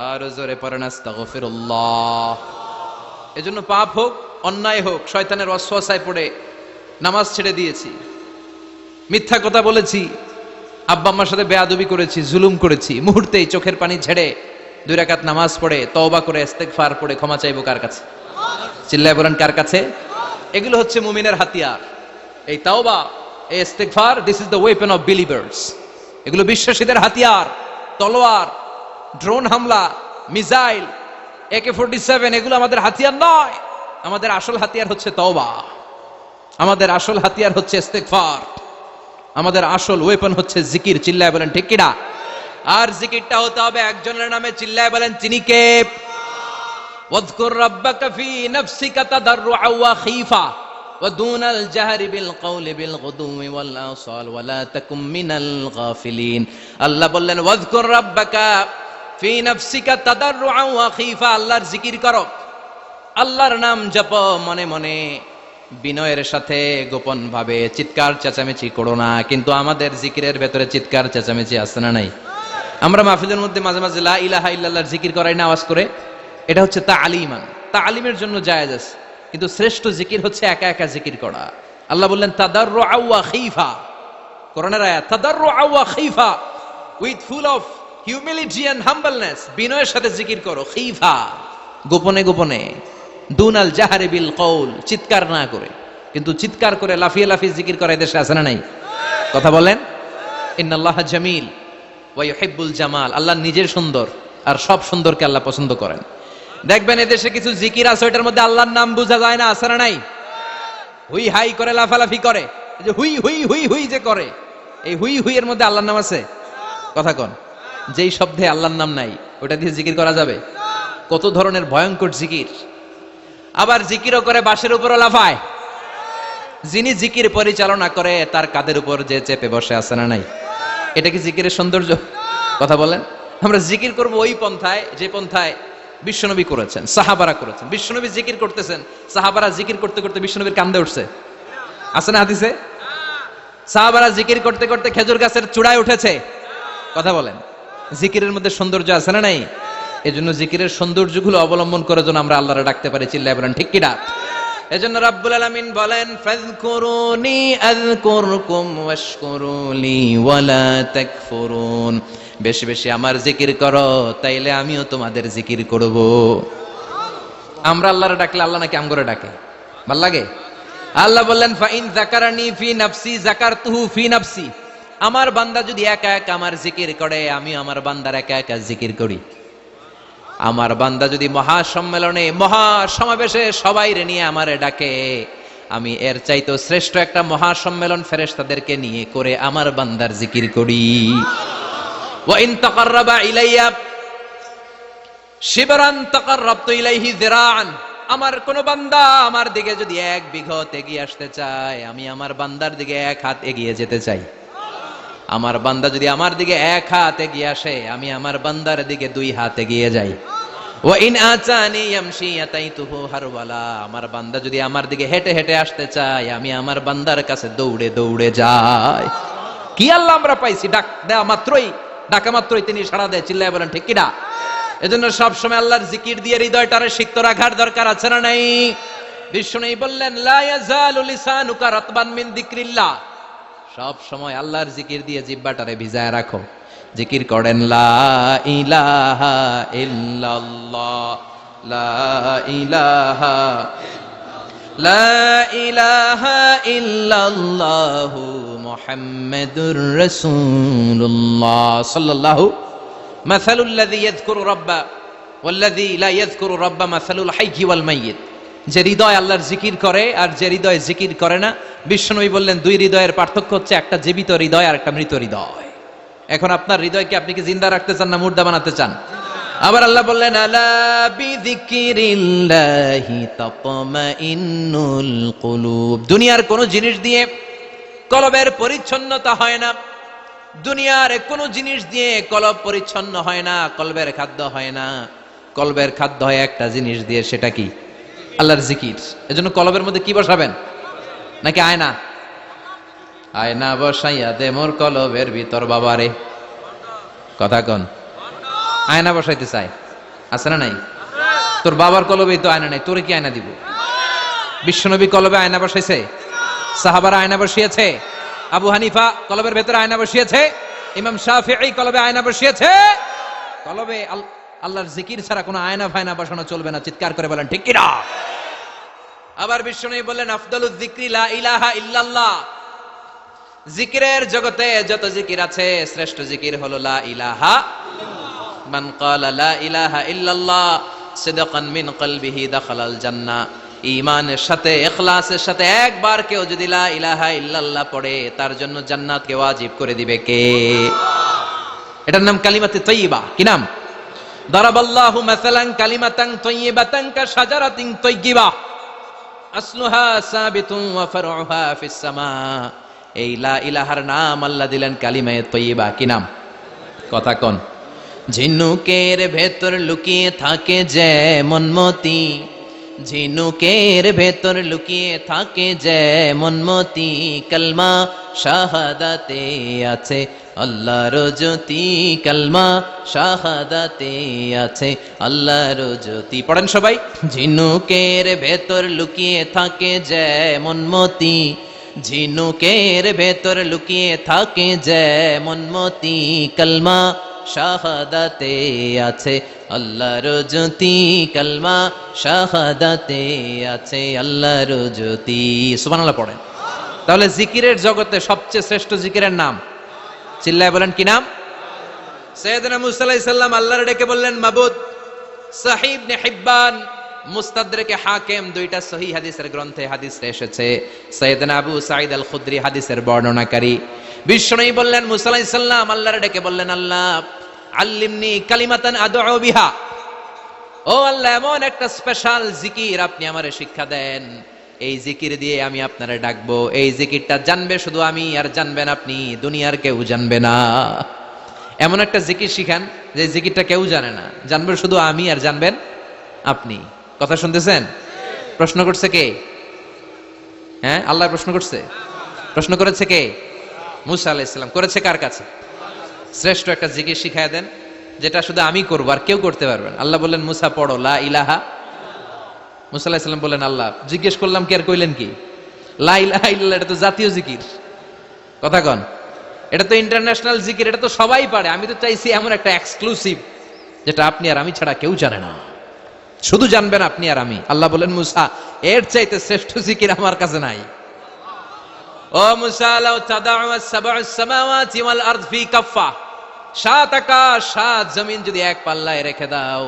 A: আর জোরে পড়েন আস্তাগফিরুল্লাহ। এজন্য পাপ হোক, অন্যায় হোক, শয়তানের ওয়াসওয়াসায় পড়ে নামাজ ছেড়ে দিয়েছি, মিথ্যা কথা বলেছি, আব্বা আম্মার সাথে বেয়াদবি করেছি, জুলুম করেছি, মুহূর্তেই চোখের পানি ছেড়ে 2 রাকাত নামাজ পড়ে তওবা করে ইস্তেগফার পড়ে ক্ষমা চাইবো কার কাছে? চিল্লায় বলেন কার কাছে? এগুলো হচ্ছে মুমিনের হাতিয়ার। এই তাওবা, এই ইস্তেগফার, this is the weapon of believers. এগুলো বিশ্বাসীদের হাতিয়ার। তলোয়ার, ড্রোন হামলা, মিসাইল, AK-47 এগুলো আমাদের হাতিয়ার নয়। আমাদের আসল হাতিয়ার হচ্ছে তওবা, আমাদের আসল হাতিয়ার হচ্ছে ইস্তেগফার, আমাদের আসল ওয়েপন হচ্ছে জিকির। চিল্লায় বলেন ঠিক কিনা? আর জিকিরটা হতে হবে একজনের নামে। চিল্লায় বলেন তিনি কে? ওয়াযকুর রাব্বাকা ফি নাফসিকা তাদাররুআ ওয়া খীফা ওয়া দুনাল জাহরি বিল কওলি বিল গুদুমি ওয়াল আসাল ওয়া লা তাকুম মিনাল গাফিলিন। আল্লাহ বললেন ওয়াযকুর রাব্বাকা ফি নাফসিকা তাদাররুআ ওয়া খীফা, আল্লাহর জিকির করো, আল্লাহর নাম জপো মনে মনে, বিনয়ের সাথে, গোপন ভাবে, চিৎকার চেঁচামেচি করো না। কিন্তু আমাদের জিকিরের ভেতরে চিৎকার চেঁচামেচি আছে না নাই? আমরা মাহফিলের মধ্যে মাঝে মাঝে লা ইলাহা ইল্লাল্লাহর জিকির করাই না আওয়াজ করে, এটা হচ্ছে তালিমান, তালিমের জন্য জায়েজ আছে। কিন্তু শ্রেষ্ঠ জিকির হচ্ছে একা একা জিকির করা। আল্লাহ বললেন তাদাররুআ ওয়া খীফা, কোরআনের আয়াত, তাদাররুআ ওয়া খীফা, with full of humility and humbleness, বিনয়ের সাথে জিকির করো, খীফা, গোপনে গোপনে, দুনাল জাহরি বিল কওল, চিৎকার না করে। কিন্তু চিৎকার করে লাফিয়ে লাফিয়ে জিকির করা এদেশে আছে না নাই? কথা বলেন। ইন্নাল্লাহা জামিল ওয়া ইউহিব্বুল জামাল, আল্লাহ নিজের সুন্দর, আর সব সুন্দরকে আল্লাহ পছন্দ করেন। দেখবেন এদেশে কিছু জিকির আছে, ওইটার মধ্যে আল্লাহর নাম বোঝা যায় না, আছে না নাই? হুই হাই করে, লাফালাফি করে, যে হুই হুই হুই হুই যে করে, এই হুই হুই এর মধ্যে আল্লাহর নাম আছে? কথা কন। যেই শব্দে আল্লাহর নাম নাই, ওটা দিয়ে জিকির করা যাবে? কত ধরনের ভয়ঙ্কর জিকির। আবার জিকিরও করে বাঁশের উপরও লাফায়। যিনি জিকির পরিচালনা করে তার কাঁধের উপর যে চেপে বসে, আছে না নাই? এটা কি জিকিরের সৌন্দর্য? কথা বলেন। আমরা জিকির করব ওই পন্থায় যে পন্থায় বিশ্বনবী করেছেন, সাহাবারা করেছেন। বিশ্বনবী জিকির করতেছেন, সাহাবারা জিকির করতে করতে বিশ্বনবীর কান্দে উঠছে, আছে না হাদিসে? সাহাবারা জিকির করতে করতে খেজুর গাছের চূড়ায় উঠেছে। কথা বলেন। জিকিরের মধ্যে সৌন্দর্য আছে না নাই? এজন্য জিকিরের সৌন্দর্যগুলো অবলম্বন করে যেন আমরা আল্লাহরে ডাকতে পারি। চিল্লায় বলেন ঠিক কিনা? এজন্য রাব্বুল আলামিন বলেন ফাযকুরুনি আযকুরকুম ওয়াশকুরুলি ওয়ালা তাকফুরুন, বেশি বেশি আমার জিকির করো, তাইলে আমিও তোমাদের জিকির করব। আমরা আল্লাহরে ডাকলে আল্লাহ নাকি আমগরে ডাকে? ভাল লাগে? আল্লাহ বললেন ফাইন যাকারানি ফি নাফসি যাকারতুহু ফি নাফসি, আমার বান্দা যদি একা একা আমার জিকির করে, আমি আমার বান্দার একা একা জিকির করি। আমার বান্দা যদি মহাসম্মেলনে, মহাসমাবেশে সবাই রে নিয়ে আমারে ডাকে, আমি এর চাইতো শ্রেষ্ঠ একটা মহাসম্মেলন ফেরেশতাদেরকে নিয়ে করে আমার বান্দার জিকির করি। ওয়া ইন তাকাররাবা ইলাইয়া শিবরান তাকাররাবতু ইলাইহি যিরাআন, আমার কোন বান্দা আমার দিকে যদি 1 বিঘত এগিয়ে আসতে চায়, আমি আমার বান্দার দিকে 1 হাত এগিয়ে যেতে চাই। আমার বান্দা যদি আমার দিকে 1 হাত এগিয়ে আসে, আমি আমার বান্দার দিকে 2 হাত এগিয়ে যাই। ওয়া ইন আতানি ইয়ামশি আতাইতুহু হারওয়ালা, আমার বান্দা যদি আমার দিকে হেঁটে হেঁটে আসতে চায়, আমি আমার বান্দার কাছে দৌড়ে দৌড়ে যাই। কি আল্লাহ আমরা পাইছি, ডাক দেয়া মাত্রই, ডাকা মাত্রই তিনি সাড়া দেয়। চিল্লায় বলেন ঠিক কিনা? এজন্য সব সময় আল্লাহর জিকির দিয়ে হৃদয়টারে সিক্ত রাখার দরকার আছে না নাই? বিষ্ণু বললেন লা ইয়াজালু লিসানুকা রাতবান মিন যিকরিল্লাহ, সব সময় আল্লাহর জিকির দিয়ে জিহ্বাটারে ভিজায় রাখো। জিকির করেন লা ইলাহা ইল্লাল্লাহ, লা ইলাহা, লা ইলাহা ইল্লাল্লাহু মুহাম্মাদুর রাসূলুল্লাহ সাল্লাল্লাহু মাসালুল লাযী ইয়াযকুরু রাব্বা ওয়াল্লাযী লা ইয়াযকুরু রাব্বা মাসালুল হাইয়্যি ওয়াল মাইয়িত। যে হৃদয় আল্লাহর জিকির করে আর যে হৃদয় জিকির করে না, বিশ্বনবী বললেন 2 হৃদয়ের পার্থক্য হচ্ছে একটা জীবিত হৃদয় আর একটা মৃত হৃদয়। এখন আপনার হৃদয়কে আপনি কি জিন্দা রাখতে চান না মুর্দা বানাতে চান? আবার আল্লাহ বললেন আলা বিযিকিরিল্লাহি তাতমাইন্নুল কুলুব। দুনিয়ার কোন জিনিস দিয়ে কলবের পরিচ্ছন্নতা হয় না, দুনিয়ার কোন জিনিস দিয়ে কলব পরিচ্ছন্ন হয় না, কলবের খাদ্য হয় না। কলবের খাদ্য হয় একটা জিনিস দিয়ে, সেটা কি? আল্লাহর জিকির। এজন্য কলবের মধ্যে কি বসাবেন? নাকি আয়না? আয়না বসাইয়া দে মোর কলবের ভিতর বাবারে। কথা কন, আয়না বসাইতে চাই, আছে না নাই? তোর বাবার কলবেই তো আয়না নাই, তোরে কি আয়না দিব? বিশ্বনবী কলবে আয়না বসাইছে, সাহাবারা আয়না বসিয়েছে, আবু হানিফা কলবের ভেতরে আয়না বসিয়েছে, ইমাম শাফিঈ কলবে আয়না বসিয়েছে। কলবে আল্লাহর জিকির ছাড়া কোনো আয়না ফায়না বসানো চলবে না। চিৎকার করে বলেন ঠিক কিনা? আবার বিশ্বনবী বললেন আফদালুয যিকরি লা ইলাহা ইল্লাল্লাহ। জিকিরের জগতে যত জিকির আছে, শ্রেষ্ঠ জিকির হলো লা ইলাহা ইল্লাল্লাহ। মান ক্বালা লা ইলাহা ইল্লাল্লাহ সিদকান মিন কলবিহি দাখালাল জান্নাহ। ঈমানের সাথে, ইখলাসের সাথে একবার কেউ যদি লা ইলাহা ইল্লাল্লাহ পড়ে, তার জন্য জান্নাতকে ওয়াজিব করে দিবে কে? এটার নাম কালিমাতে তাইয়্যিবা। কি নাম? দারাবাল্লাহু মাসালান কালিমাতান তাইয়্যিবাতান কাশাজারাতিন তাইয়্যিবা আসলুহা সাবিতুন ওয়া ফারউহা ফিস সামা। এই লা ইলাহার নাম আল্লাহ দিলেন কালিমায়ে তাইয়্যিবা। কি নাম? কথা কোন? ঝিনুকের ভেতর লুকিয়ে থাকে যেমন মতি, ঝিনুকের ভেতর লুকিয়ে থাকে যেমন মতি, কালমা শাহাদাতে আছে আল্লাহর জ্যোতি, কালমা শাহাদাতে আছে আল্লাহর জ্যোতি। পড়েন সবাই। ঝিনুকের ভেতর লুকিয়ে থাকে যেমন মতি, ঝিনুকের ভেতর লুকিয়ে থাকে যেমন মতি, কালমা শাহাদাতে আছে আল্লাহর জ্যোতি, কালমা শাহাদাতে আছে আল্লাহর জ্যোতি। সুবহানাল্লাহ পড়েন। তাহলে জিকিরের জগতে সবচেয়ে শ্রেষ্ঠ জিকিরের নাম, চিল্লায় বলেন কি নাম? সাইয়েদনা মুসা আলাইহিস সালাম আল্লাহর ডেকে বললেন মাবুদ। সহিহ ইবনে হিব্বান, মুস্তাদরাকে হাকিম, 2টা সহিহ হাদিসের গ্রন্থে হাদিসটা এসেছে। সাইয়েদনা আবু সাঈদ আল খুদরি হাদিসের বর্ণনাকারী। বিশ্বনবী বললেন মুসা আলাইহিস সালাম আল্লাহর ডেকে বললেন আল্লাহ আল্লিমনি কালিমাতান আদউ বিহা। ও আল্লাহ, এমন একটা স্পেশাল জিকির আপনি আমারে শিক্ষা দেন, এই জিকির দিয়ে আমি আপনারে ডাকবো। এই জিকিরটা জানবে শুধু আমি, আর জানবেন আপনি, দুনিয়ার কেউ জানবে না। এমন একটা জিকির শিখান যে জিকিরটা কেউ জানে না, জানবে শুধু আমি আর জানবেন আপনি। কথা শুনতেছেন? প্রশ্ন করছে কে? হ্যাঁ, আল্লাহ প্রশ্ন করছে। প্রশ্ন করেছে কে? মুসা আলাইহিস সালাম। করেছে কার কাছে? শ্রেষ্ঠ একটা জিকির শিখায় দেন যেটা শুধু আমি করবো আর কেউ করতে পারবেন। আল্লাহ বললেন মুসা পড়ো লা ইলাহা। মুসা আলাইহিস সালাম বললেন আল্লাহ জিজ্ঞেস করলাম কি আর কইলেন কি? লা ইলাহা ইল্লাল্লাহ, এটা তো জাতীয় জিকির। কথা কন, এটা তো ইন্টারন্যাশনাল জিকির, এটা তো সবাই পারে। আমি তো চাইছি এমন একটা এক্সক্লুসিভ যেটা আপনি আর আমি ছাড়া কেউ জানে না, শুধু জানবেন আপনি আর আমি। আল্লাহ বলেন মুসা এর চাইতে শ্রেষ্ঠ জিকির আমার কাছে নাই। ও মুসা লাউ তাদাউ আস-সাব'উস সামাওয়াতি ওয়াল আরদ ফি কাফফা, 7 আকাশ 7 জমিন যদি এক পাল্লায় রেখে দাও,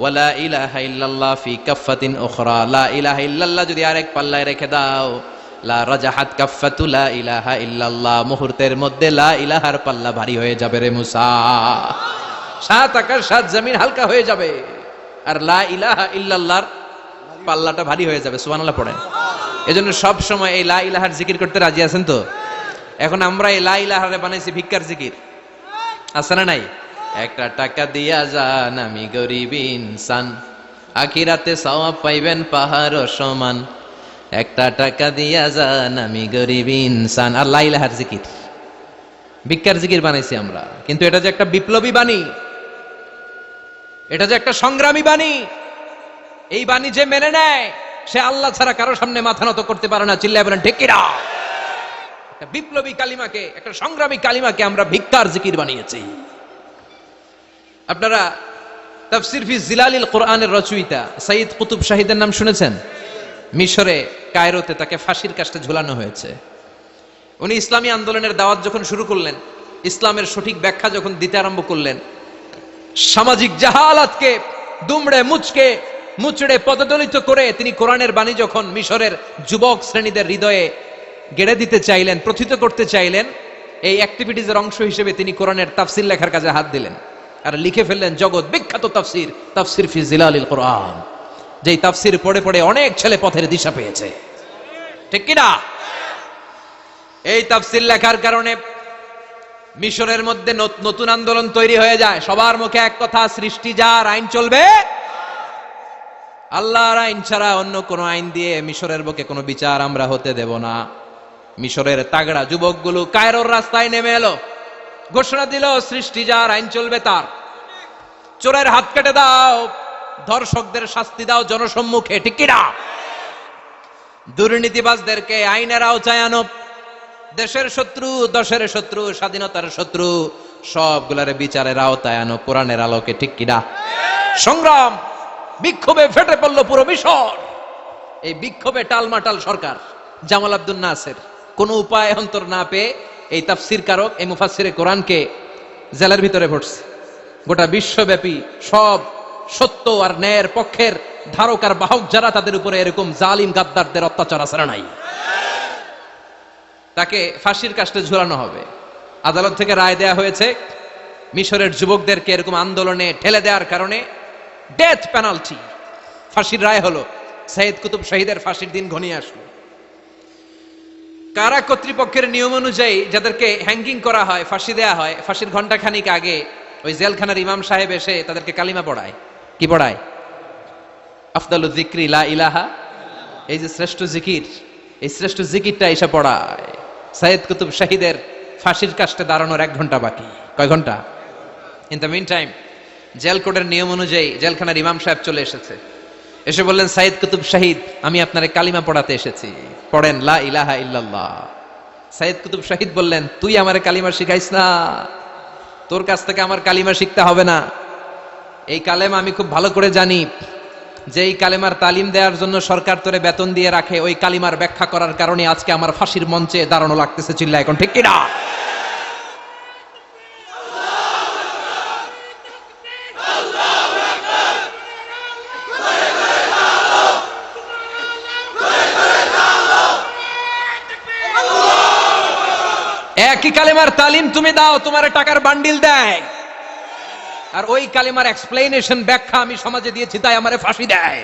A: ওয়ালা ইলাহা ইল্লাল্লাহ ফি কাফফাতিন উখরা, লা ইলাহা ইল্লাল্লাহ যদি আরেক পাল্লায় রেখে দাও, লা রাজাহাত কাফাতু লা ইলাহা ইল্লাল্লাহ, মুহূর্তের মধ্যে লা ইলাহার পাল্লা ভারী হয়ে যাবে রে মুসা। সাত আকাশ সাত জমিন হালকা হয়ে যাবে, আর লা ইলাহা ইল্লাল্লাহর পাল্লাটা ভারী হয়ে যাবে। সুবহানাল্লাহ পড়েন। এজন্য সব সময় এই লা ইলাহার জিকির করতে রাজি আছেন তো? এখন আমরা এই লা ইলাহারে বানাইছি ভিক্ষার জিকির, আছে না নাই? একটা টাকা দিয়া যান আমি গরিব ইনসান, আখিরাতে সওয়াব পাইবেন পাহাড় সমান। একটা টাকা দিয়া যান আমি গরিব ইনসান, আর লা ইলাহার জিকির, ভিক্ষার জিকির বানাইছি আমরা। কিন্তু এটা যে একটা বিপ্লবী বাণী, এটা যে একটা সংগ্রামী বাণী, এই বাণী যে মেনে নেয় সে আল্লাহ ছাড়া কারো সামনে মাথা নত করতে পারে না। চিল্লায় বলেন ঠিক কিনা? একটা বিপ্লবী কালিমাকে, একটা সংগ্রামী কালিমাকে আমরা ভিক্ষার জিকির বানিয়েছি। আপনারা তাফসির ফি জিলালিল কোরআনের রচয়িতা সাইয়্যিদ কুতুব শাহীদের নাম শুনেছেন? মিশরে কায়রোতে তাকে ফাঁসির কাস্টে ঝুলানো হয়েছে। উনি ইসলামী আন্দোলনের দাওয়াত যখন শুরু করলেন, ইসলামের সঠিক ব্যাখ্যা যখন দিতে আরম্ভ করলেন, সামাজিক জাহালাতকে দুমড়ে মুচড়ে পদদলিত করে তিনি কোরআনের বাণী যখন মিশরের যুবক শ্রেণীদের হৃদয়ে গেড়ে দিতে চাইলেন, প্রথিত করতে চাইলেন, এই অ্যাক্টিভিটিজের অংশ হিসেবে তিনি কোরআনের তাফসির লেখার কাজে হাত দিলেন আর লিখে ফেললেন জগৎ বিখ্যাত তাফসির, তাফসির ফি জিলালিল কোরআন, যেই তাফসির পড়ে পড়ে অনেক ছেলে পথের দিশা পেয়েছে। ঠিক কিনা? এই তাফসির লেখার কারণে মিশরের মধ্যে নতুন আন্দোলন তৈরি হয়ে যায়। সবার মুখে এক কথা, সৃষ্টি যার, আইন চলবে আল্লাহর আইন ছাড়া অন্য কোন আইন দিয়ে মিশরের বুকে কোনো বিচার আমরা হতে দেব না। মিশরের তাগড়া যুবকগুলো কায়রোর রাস্তায় নেমে এলো, ঘোষণা দিল সৃষ্টি যার, আইন চলবে তার। চোরের হাত কেটে দাও, ধর্ষকদের শাস্তি দাও জনসম্মুখে। ঠিক কিনা? দুর্নীতিবাজদেরকে আইনের আওতায় আনো। দেশের শত্রু, দশের শত্রু, স্বাধীনতার শত্রু, সবগুলার বিচারের আওতায় আনো কোরআনের আলোকে। ঠিক কিনা? সংগ্রাম, বিক্ষোভে ফেটে পড়ল পুরো মিশর। এই বিক্ষোভে টালমাটাল সরকার, জামাল আব্দুল নাসের কোন উপায় অন্তর না পেয়ে এই তাফসির কারক, এই মুফাসসিরে কোরআনকে জেলের ভিতরে ভরছে। গোটা বিশ্বব্যাপী সব সত্য আর ন্যায়ের পক্ষের ধারক আর বাহক যারা, তাদের উপরে এরকম জালিম গাদ্দারদের অত্যাচার আছে না নাই? তাকে ফাঁসির কাস্টে ঝুলানো হবে। আদালত থেকে রায় দেয়া হয়েছে, মিশরের যুবকদেরকে এরকম আন্দোলনে ঠেলে দেওয়ার কারণে ডেথ পেনাল্টি, ফাঁসির রায় হলো। সাইয়্যিদ কুতুব শাহীদের ফাঁসির দিন ঘনিয়ে আসলো। কারা কর্তৃপক্ষের নিয়ম অনুযায়ী যাদেরকে হ্যাঙ্গিং করা হয়, ফাঁসি দেয়া হয়, ফাঁসির ঘন্টা খানিক আগে ওই জেলখানার ইমাম সাহেব এসে তাদেরকে কালিমা পড়ায়। কি পড়ায়? আফদালু যিকরি লা ইলাহা, এই যে শ্রেষ্ঠ জিকির, এই শ্রেষ্ঠ জিকিরটা এসে পড়ায়। সাইয়্যিদ কুতুব শাহীদের ফাঁসির কাস্টে দাঁড়ানোর 1 ঘন্টা বাকি। কয় ঘন্টা? In the mean time jail কোডের নিয়ম অনুযায়ী জেলখানার ইমাম সাহেব চলে এসেছে। এসে বললেন, সাইয়্যিদ কুতুব শাহীদ, আমি আপনারে কালিমা পড়াতে এসেছি, পড়েন লা ইলাহা ইল্লাল্লাহ। সাইয়্যিদ কুতুব শাহীদ বললেন, তুই আমারে কালিমা শিখাইস না, তোর কাছ থেকে আমার কালিমা শিখতে হবে না। এই কালেমা আমি খুব ভালো করে জানি, যে এই কালেমার তালিম দেওয়ার জন্য সরকার তোরে বেতন দিয়ে রাখে, ওই কালিমার ব্যাখ্যা করার কারণে আজকে আমার ফাঁসির মঞ্চে দাঁড়ানো লাগতেছে। চিল্লা এখন ঠিক কিনা? একই কালেমার তালিম তুমি দাও, তোমার টাকার বান্ডিল দেয়, আর ওই কালেমার এক্সপ্লেনেশন, ব্যাখ্যা আমি সমাজে দিয়েছি, তাই আমারে ফাঁসি দেয়।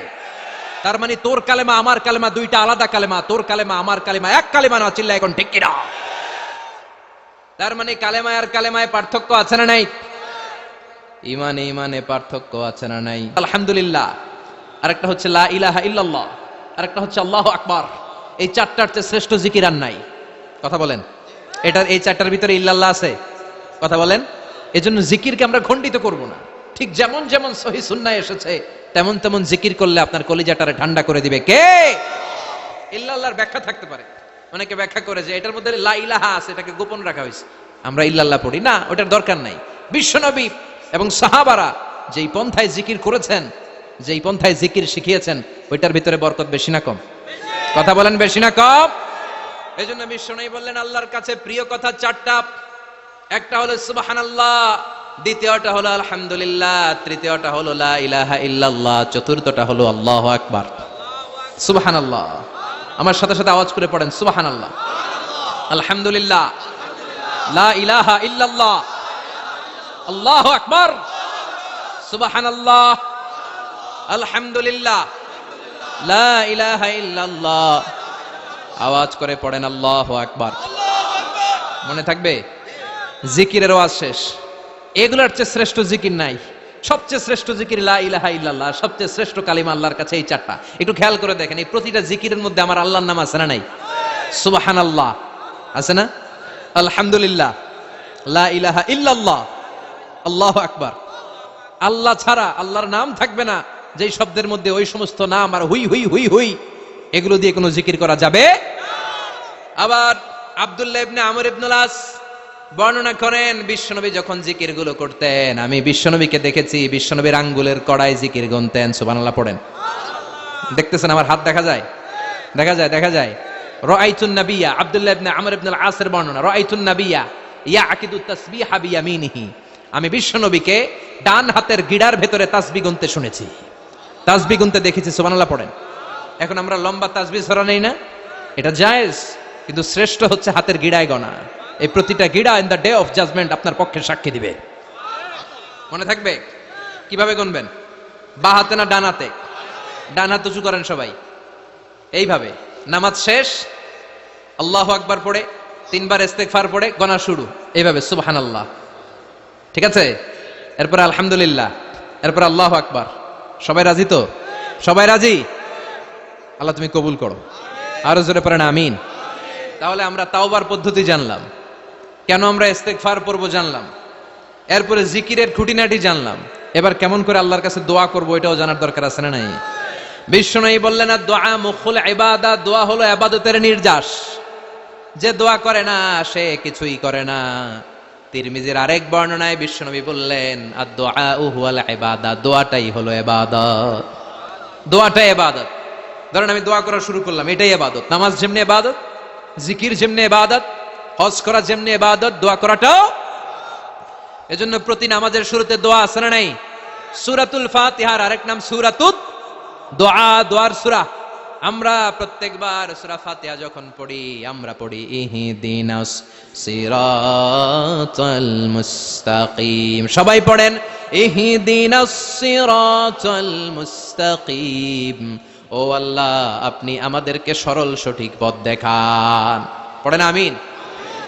A: তার মানে তোর কালেমা আমার কালেমা দুইটা আলাদা কালেমা, তোর কালেমা আমার কালেমা এক কালেমা না। চিল্লা এখন ঠিক কিনা? তার মানে কালেমায় আর কালেমায় পার্থক্য আছে না নাই? ইমানে ইমানে পার্থক্য আছে না নাই? আলহামদুলিল্লাহ। আরেকটা হচ্ছে লা ইলাহা ইল্লাল্লাহ, আরেকটা হচ্ছে আল্লাহু আকবার। এই চারটার চেয়ে শ্রেষ্ঠ জিকির আর নাই। কথা বলেন, এটার এই চারটার ভিতরে ইল্লাল্লাহ আছে? কথা বলেন। এজন্য জিকিরকে আমরা খণ্ডিত করব না। ঠিক যেমন যেমন সহিহ সুন্নাহ এসেছে তেমন তেমন জিকির করলে আপনার কলিজাটারে ঠান্ডা করে দিবে কে? ইল্লাল্লাহর ব্যাখ্যা থাকতে পারে, অনেকে ব্যাখ্যা করে যে এটার মধ্যে লা ইলাহা আছে, এটাকে গোপন রাখা হয়েছে, আমরা ইল্লাল্লাহ পড়ি না, ওটার দরকার নাই। বিশ্বনবী এবং সাহাবারা যেই পন্থায় জিকির করেছেন, যেই পন্থায় জিকির শিখিয়েছেন, ওইটার ভিতরে বরকত বেশি না কম? কথা বলেন, বেশি না কম? এজন্য বিশ্বনবী বললেন আল্লাহর কাছে প্রিয় কথা 4টা। একটা হলো সুবহানাল্লাহ, দ্বিতীয়টা হলো আলহামদুলিল্লাহ, তৃতীয়টা হলো লা ইলাহা ইল্লাল্লাহ, চতুর্থটা হলো আল্লাহু আকবার। সুবহানাল্লাহ, আমার সাথে সাথে আওয়াজ করে পড়েন সুবহানাল্লাহ, আলহামদুলিল্লাহ, লা ইলাহা ইল্লাল্লাহ, আল্লাহু আকবার, সুবহানাল্লাহ, আলহামদুলিল্লাহ, লা ইলাহা ইল্লাল্লাহ। আওয়াজ করে পড়েন আল্লাহু আকবার। মনে থাকবে? জিকিরের ওয়াজ শেষ। এগুলোর চেয়ে শ্রেষ্ঠ জিকির নাই। সবচেয়ে শ্রেষ্ঠ জিকির লা ইলাহা ইল্লাল্লাহ, সবচেয়ে শ্রেষ্ঠ কালিমা আল্লাহর কাছে এই চারটা। একটু খেয়াল করে দেখেন, এই প্রতিটা জিকিরের মধ্যে আমার আল্লাহর নাম আছে না নাই? সুবহানাল্লাহ আছে না? আলহামদুলিল্লাহ, লা ইলাহা ইল্লাল্লাহ, আল্লাহু আকবার। আল্লাহ ছাড়া আল্লাহর নাম থাকবে না যেই শব্দের মধ্যে ওই সমস্ত নাম আর হুই হুই হুই হুই এগুলো দিয়ে কোনো জিকির করা যাবে। আবার আব্দুল্লাহ ইবনে আমর ইবনুল আস বর্ণনা করেন, বিশ্বনবী যখন জিকির গুলো করতেন, আমি বিশ্বনবীকে দেখেছি বিশ্বনবীর আঙ্গুলের কড়ায় জিকির গুনতেন। সুবহানাল্লাহ পড়েন। দেখতেছেন আমার হাত দেখা যায়? দেখা যায়, দেখা যায়। রাআইতুন নাবিয়্যা, আব্দুল্লাহ ইবনে আমর ইবনুল আসের বর্ণনা, রাআইতুন নাবিয়্যা ইয়াকিদু তাসবিহা বিয়ামিনিহি, আমি বিশ্বনবীকে ডান হাতের গিড়ার ভেতরে তাসবিহ গুনতে শুনেছি, তাসবিহ গুনতে দেখেছি। সুবহানাল্লাহ পড়েন। এখন আমরা লম্বা তাসবিহ ছড়া নেই না, এটা জায়েজ, কিন্তু শ্রেষ্ঠ হচ্ছে হাতের গিড়ায় গণা। এই প্রতিটা গিড়া in the day of judgement আপনার পক্ষে সাক্ষী দিবে। মনে থাকবে? কিভাবে গুনবেন? বা হাতে না ডান হাতে? ডান হাত উঁচু করেন সবাই, এইভাবে। নামাজ শেষ, আল্লাহু আকবার পড়ে 3 বার ইস্তেগফার পড়ে গণা শুরু, এইভাবে সুবহানাল্লাহ, ঠিক আছে? এরপর আলহামদুলিল্লাহ, এরপর আল্লাহু আকবার। সবাই রাজি তো? সবাই রাজি? আল্লাহ তুমি কবুল করো। আরো জোরে পড়েন আমিন। তাহলে আমরা তাওবার পদ্ধতি জানলাম, কেন আমরা ইস্তেগফার পড়বো জানলাম, এরপরে জিকিরের খুঁটিনাটি জানলাম। এবার কেমন করে আল্লাহর কাছে দোয়া করবো এটাও জানার দরকার আছে না নাই? বিশ্বনবী বললেন, দোয়া মুখুল ইবাদা, দোয়া হলো ইবাদতের নির্যাস। যে দোয়া করে না সে কিছুই করে না। তিরমিজির আরেক বর্ণনায় বিশ্বনবী বললেন, আদ-দুআউ হুয়াল ইবাদা, দোয়াটাই হলো ইবাদত। দোয়াটাই ইবাদত। ধরেন আমি দোয়া করা শুরু করলাম, এটাই ইবাদত। নামাজ যেমনি ইবাদত, জিকির যেমনি ইবাদত, হজ করা যেমনি ইবাদত, দোয়া করাটাও। এজন্য প্রতি নামাজের শুরুতে দোয়া আছে না নাই? সূরাতুল ফাতিহার আরেক নাম সূরাতুদ দোয়া, দোয়ার সূরা। আমরা প্রত্যেকবার সূরা ফাতিহা যখন পড়ি, আমরা পড়ি ইহদিনাস সিরাতাল মুস্তাকিম। সবাই পড়েন ইহদিনাস সিরাতাল মুস্তাকিম। ও আল্লাহ, আপনি আমাদেরকে সরল সঠিক পথ দেখান। পড়েন আমিন।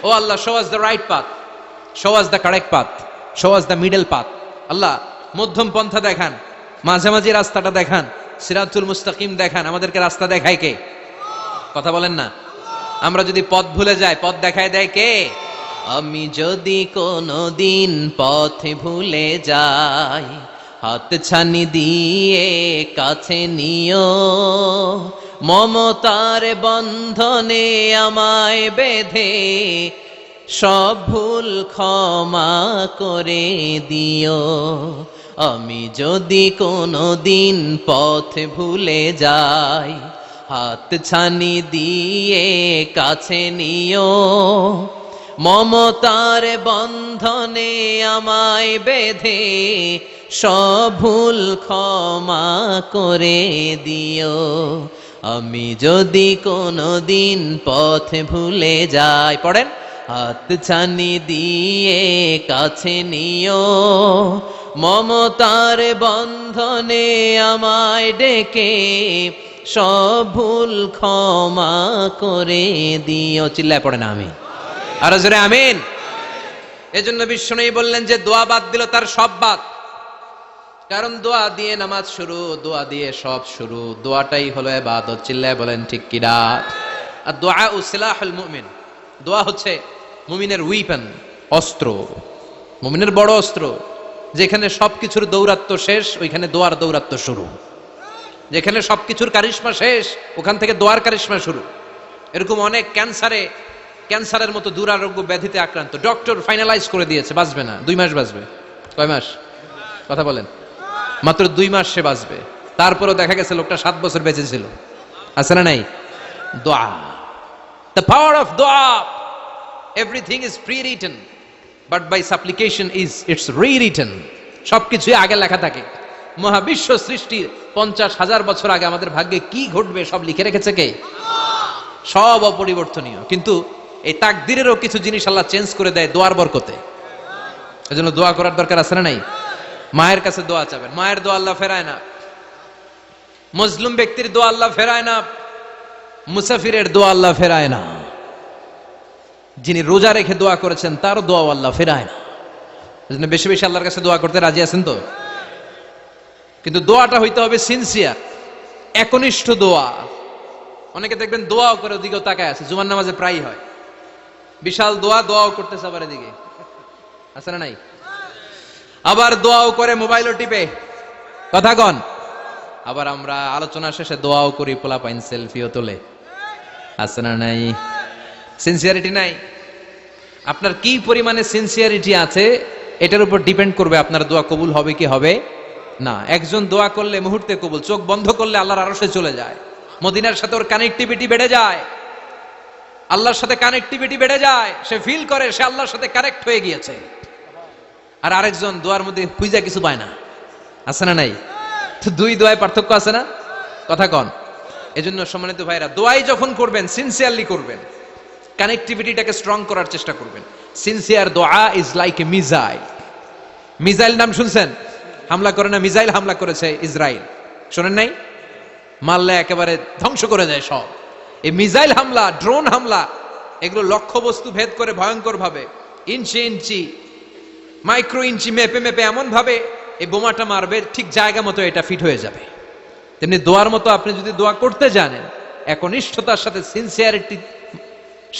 A: ও আল্লাহ, show us the right path, show us the correct path, show us the middle path. আল্লাহ মধ্যম পন্থা দেখান, মাঝামাঝি রাস্তাটা দেখান, সিরাতুল মুস্তাকিম দেখান। আমাদেরকে রাস্তা দেখায় কে? কথা বলেন না। আমরা যদি পথ ভুলে যাই, পথ দেখায় দেয় কে? আমি যদি কোনদিন পথ ভুলে যাই, হাত ছানি দিয়ে কাছে নিও, মমতার বন্ধনে আমায় বেঁধে সব ভুল ক্ষমা করে দিও। আমি যদি কোনদিন পথ ভুলে যাই, হাত ছানি দিয়ে কাছে নিও, মমতার বন্ধনে আমায় বেঁধে সব ভুল ক্ষমা করে দিও। আমি যদি কোনদিন পথ ভুলে যাই, পড়েন, হাত ছানি দিয়ে কাছে নিও, মমতার বন্ধনে আমায় ডেকে সব ভুল ক্ষমা করে দিও। চিল্লায় পড়েন আমিন। আরো জোরে আমিন। এজন্য বিশ্বনবী বললেন যে দোয়া বাদ দিল তার সব বাদ। কারণ দোয়া দিয়ে নামাজ শুরু, দোয়া দিয়ে সব শুরু, দোয়াটাই হলো ইবাদত। চিল্লায় বলেন ঠিক কিনা? আর দোয়া সিলাহুল মুমিন, দোয়া হচ্ছে মুমিনের উইপেন, অস্ত্র, মুমিনের বড় অস্ত্র। যেখানে সবকিছুর দৌরাত্ম্য শেষ, ওইখানে দোয়ার দৌরাত্ম্য শুরু। যেখানে সবকিছুর কারিশমা শেষ, ওখান থেকে দোয়ার কারিশমা শুরু। এরকম অনেক ক্যান্সারের মতো দুরারোগ্য ব্যাধিতে আক্রান্ত, ডক্টর ফাইনালাইজ করে দিয়েছে বাঁচবে না, 2 মাস বাঁচবে। কয় মাস? কথা বলেন। মাত্র 2 মাস সে বাঁচবে। তারপরেও দেখা গেছে লোকটা 7 বছর বেঁচে ছিল। আছে না নাই? দোয়া, দ্য পাওয়ার অফ দোয়া। Everything is prewritten, but by supplication is it's rewritten. সবকিছুই আগে লেখা থাকে। মহাবিশ্ব সৃষ্টির 50,000 বছর আগে আমাদের ভাগ্যে কি ঘটবে সব লিখে রেখেছে কে? সব অপরিবর্তনীয়, কিন্তু এই তাকদিরেরও কিছু জিনিস আল্লাহ চেঞ্জ করে দেয় দোয়ার বরকতে। এজন্য দোয়া করার দরকার আছে না নাই? মায়ের কাছে দোয়া চাবেন, মায়ের দোয়া আল্লাহ ফেরায় না। মজলুম ব্যক্তির দোয়া আল্লাহ ফেরায় না, মুসাফিরের দোয়া আল্লাহ ফেরায় না, যিনি রোজা রেখে দোয়া করেছেন তার দোয়া আল্লাহ ফেরায় না। এজন্য বেশি বেশি আল্লাহর কাছে দোয়া করতে রাজি আছেন তো? কিন্তু দোয়াটা হইতে হবে সিনসিয়ার, একনিষ্ঠ দোয়া। অনেকে দেখবেন দোয়াও করে ওদিকেও তাকায় আছে, জুমার নামাজে প্রায় হয়, বিশাল দোয়া, দোয়াও করতেছে আবার এদিকে, আছে না নাই? আবার দোয়াও করে মোবাইলও টিপে, কথা কন। আবার আমরা আলোচনা শেষে দোয়াও করি, পোলাপাইন সেলফিও তোলে, আছে না নাই? সিনসিয়ারিটি নাই। আপনার কি পরিমাণে সিনসিয়ারিটি আছে এটার উপর ডিপেন্ড করবে আপনার দোয়া কবুল হবে কি হবে না। একজন দোয়া করলে মুহূর্তে কবুল, চোখ বন্ধ করলে আল্লাহর আরশে চলে যায়, মদিনার সাথে ওর কানেক্টিভিটি বেড়ে যায়, আল্লাহর সাথে কানেক্টিভিটি বেড়ে যায়, সে ফিল করে সে আল্লাহর সাথে কানেক্ট হয়ে গিয়েছে। আর আরেকজন দোয়ার মধ্যে খুঁজা কিছু পায় না, আছে না নাই? তো দুই দোয়ায় পার্থক্য আছে না, কথা কন। এজন্য সম্মানিত ভাইরা, দোয়াই যখন করবেন সিনসিয়ারলি করবেন, কানেক্টিভিটিটাকে স্ট্রং করার চেষ্টা করবেন। সিনসিয়ার দোয়া is like a missile. Missile নাম শুনছেন? হামলা করে না, মিসাইল হামলা করেছে ইসরায়েল, শোনেন নাই? মারলে একেবারে ধ্বংস করে যায় সব। এই মিসাইল হামলা, ড্রোন হামলা, এগুলো লক্ষ্য বস্তু ভেদ করে ভয়ঙ্কর ভাবে, ইঞ্চি ইঞ্চি, মাইক্রো ইঞ্চি মেপে মেপে এমন ভাবে এই বোমাটা মারবে, ঠিক জায়গা মতো এটা ফিট হয়ে যাবে। তেমনি দোয়ার মতো আপনি যদি দোয়া করতে জানেন, একনিষ্ঠতার সাথে সিনসিয়ারিটি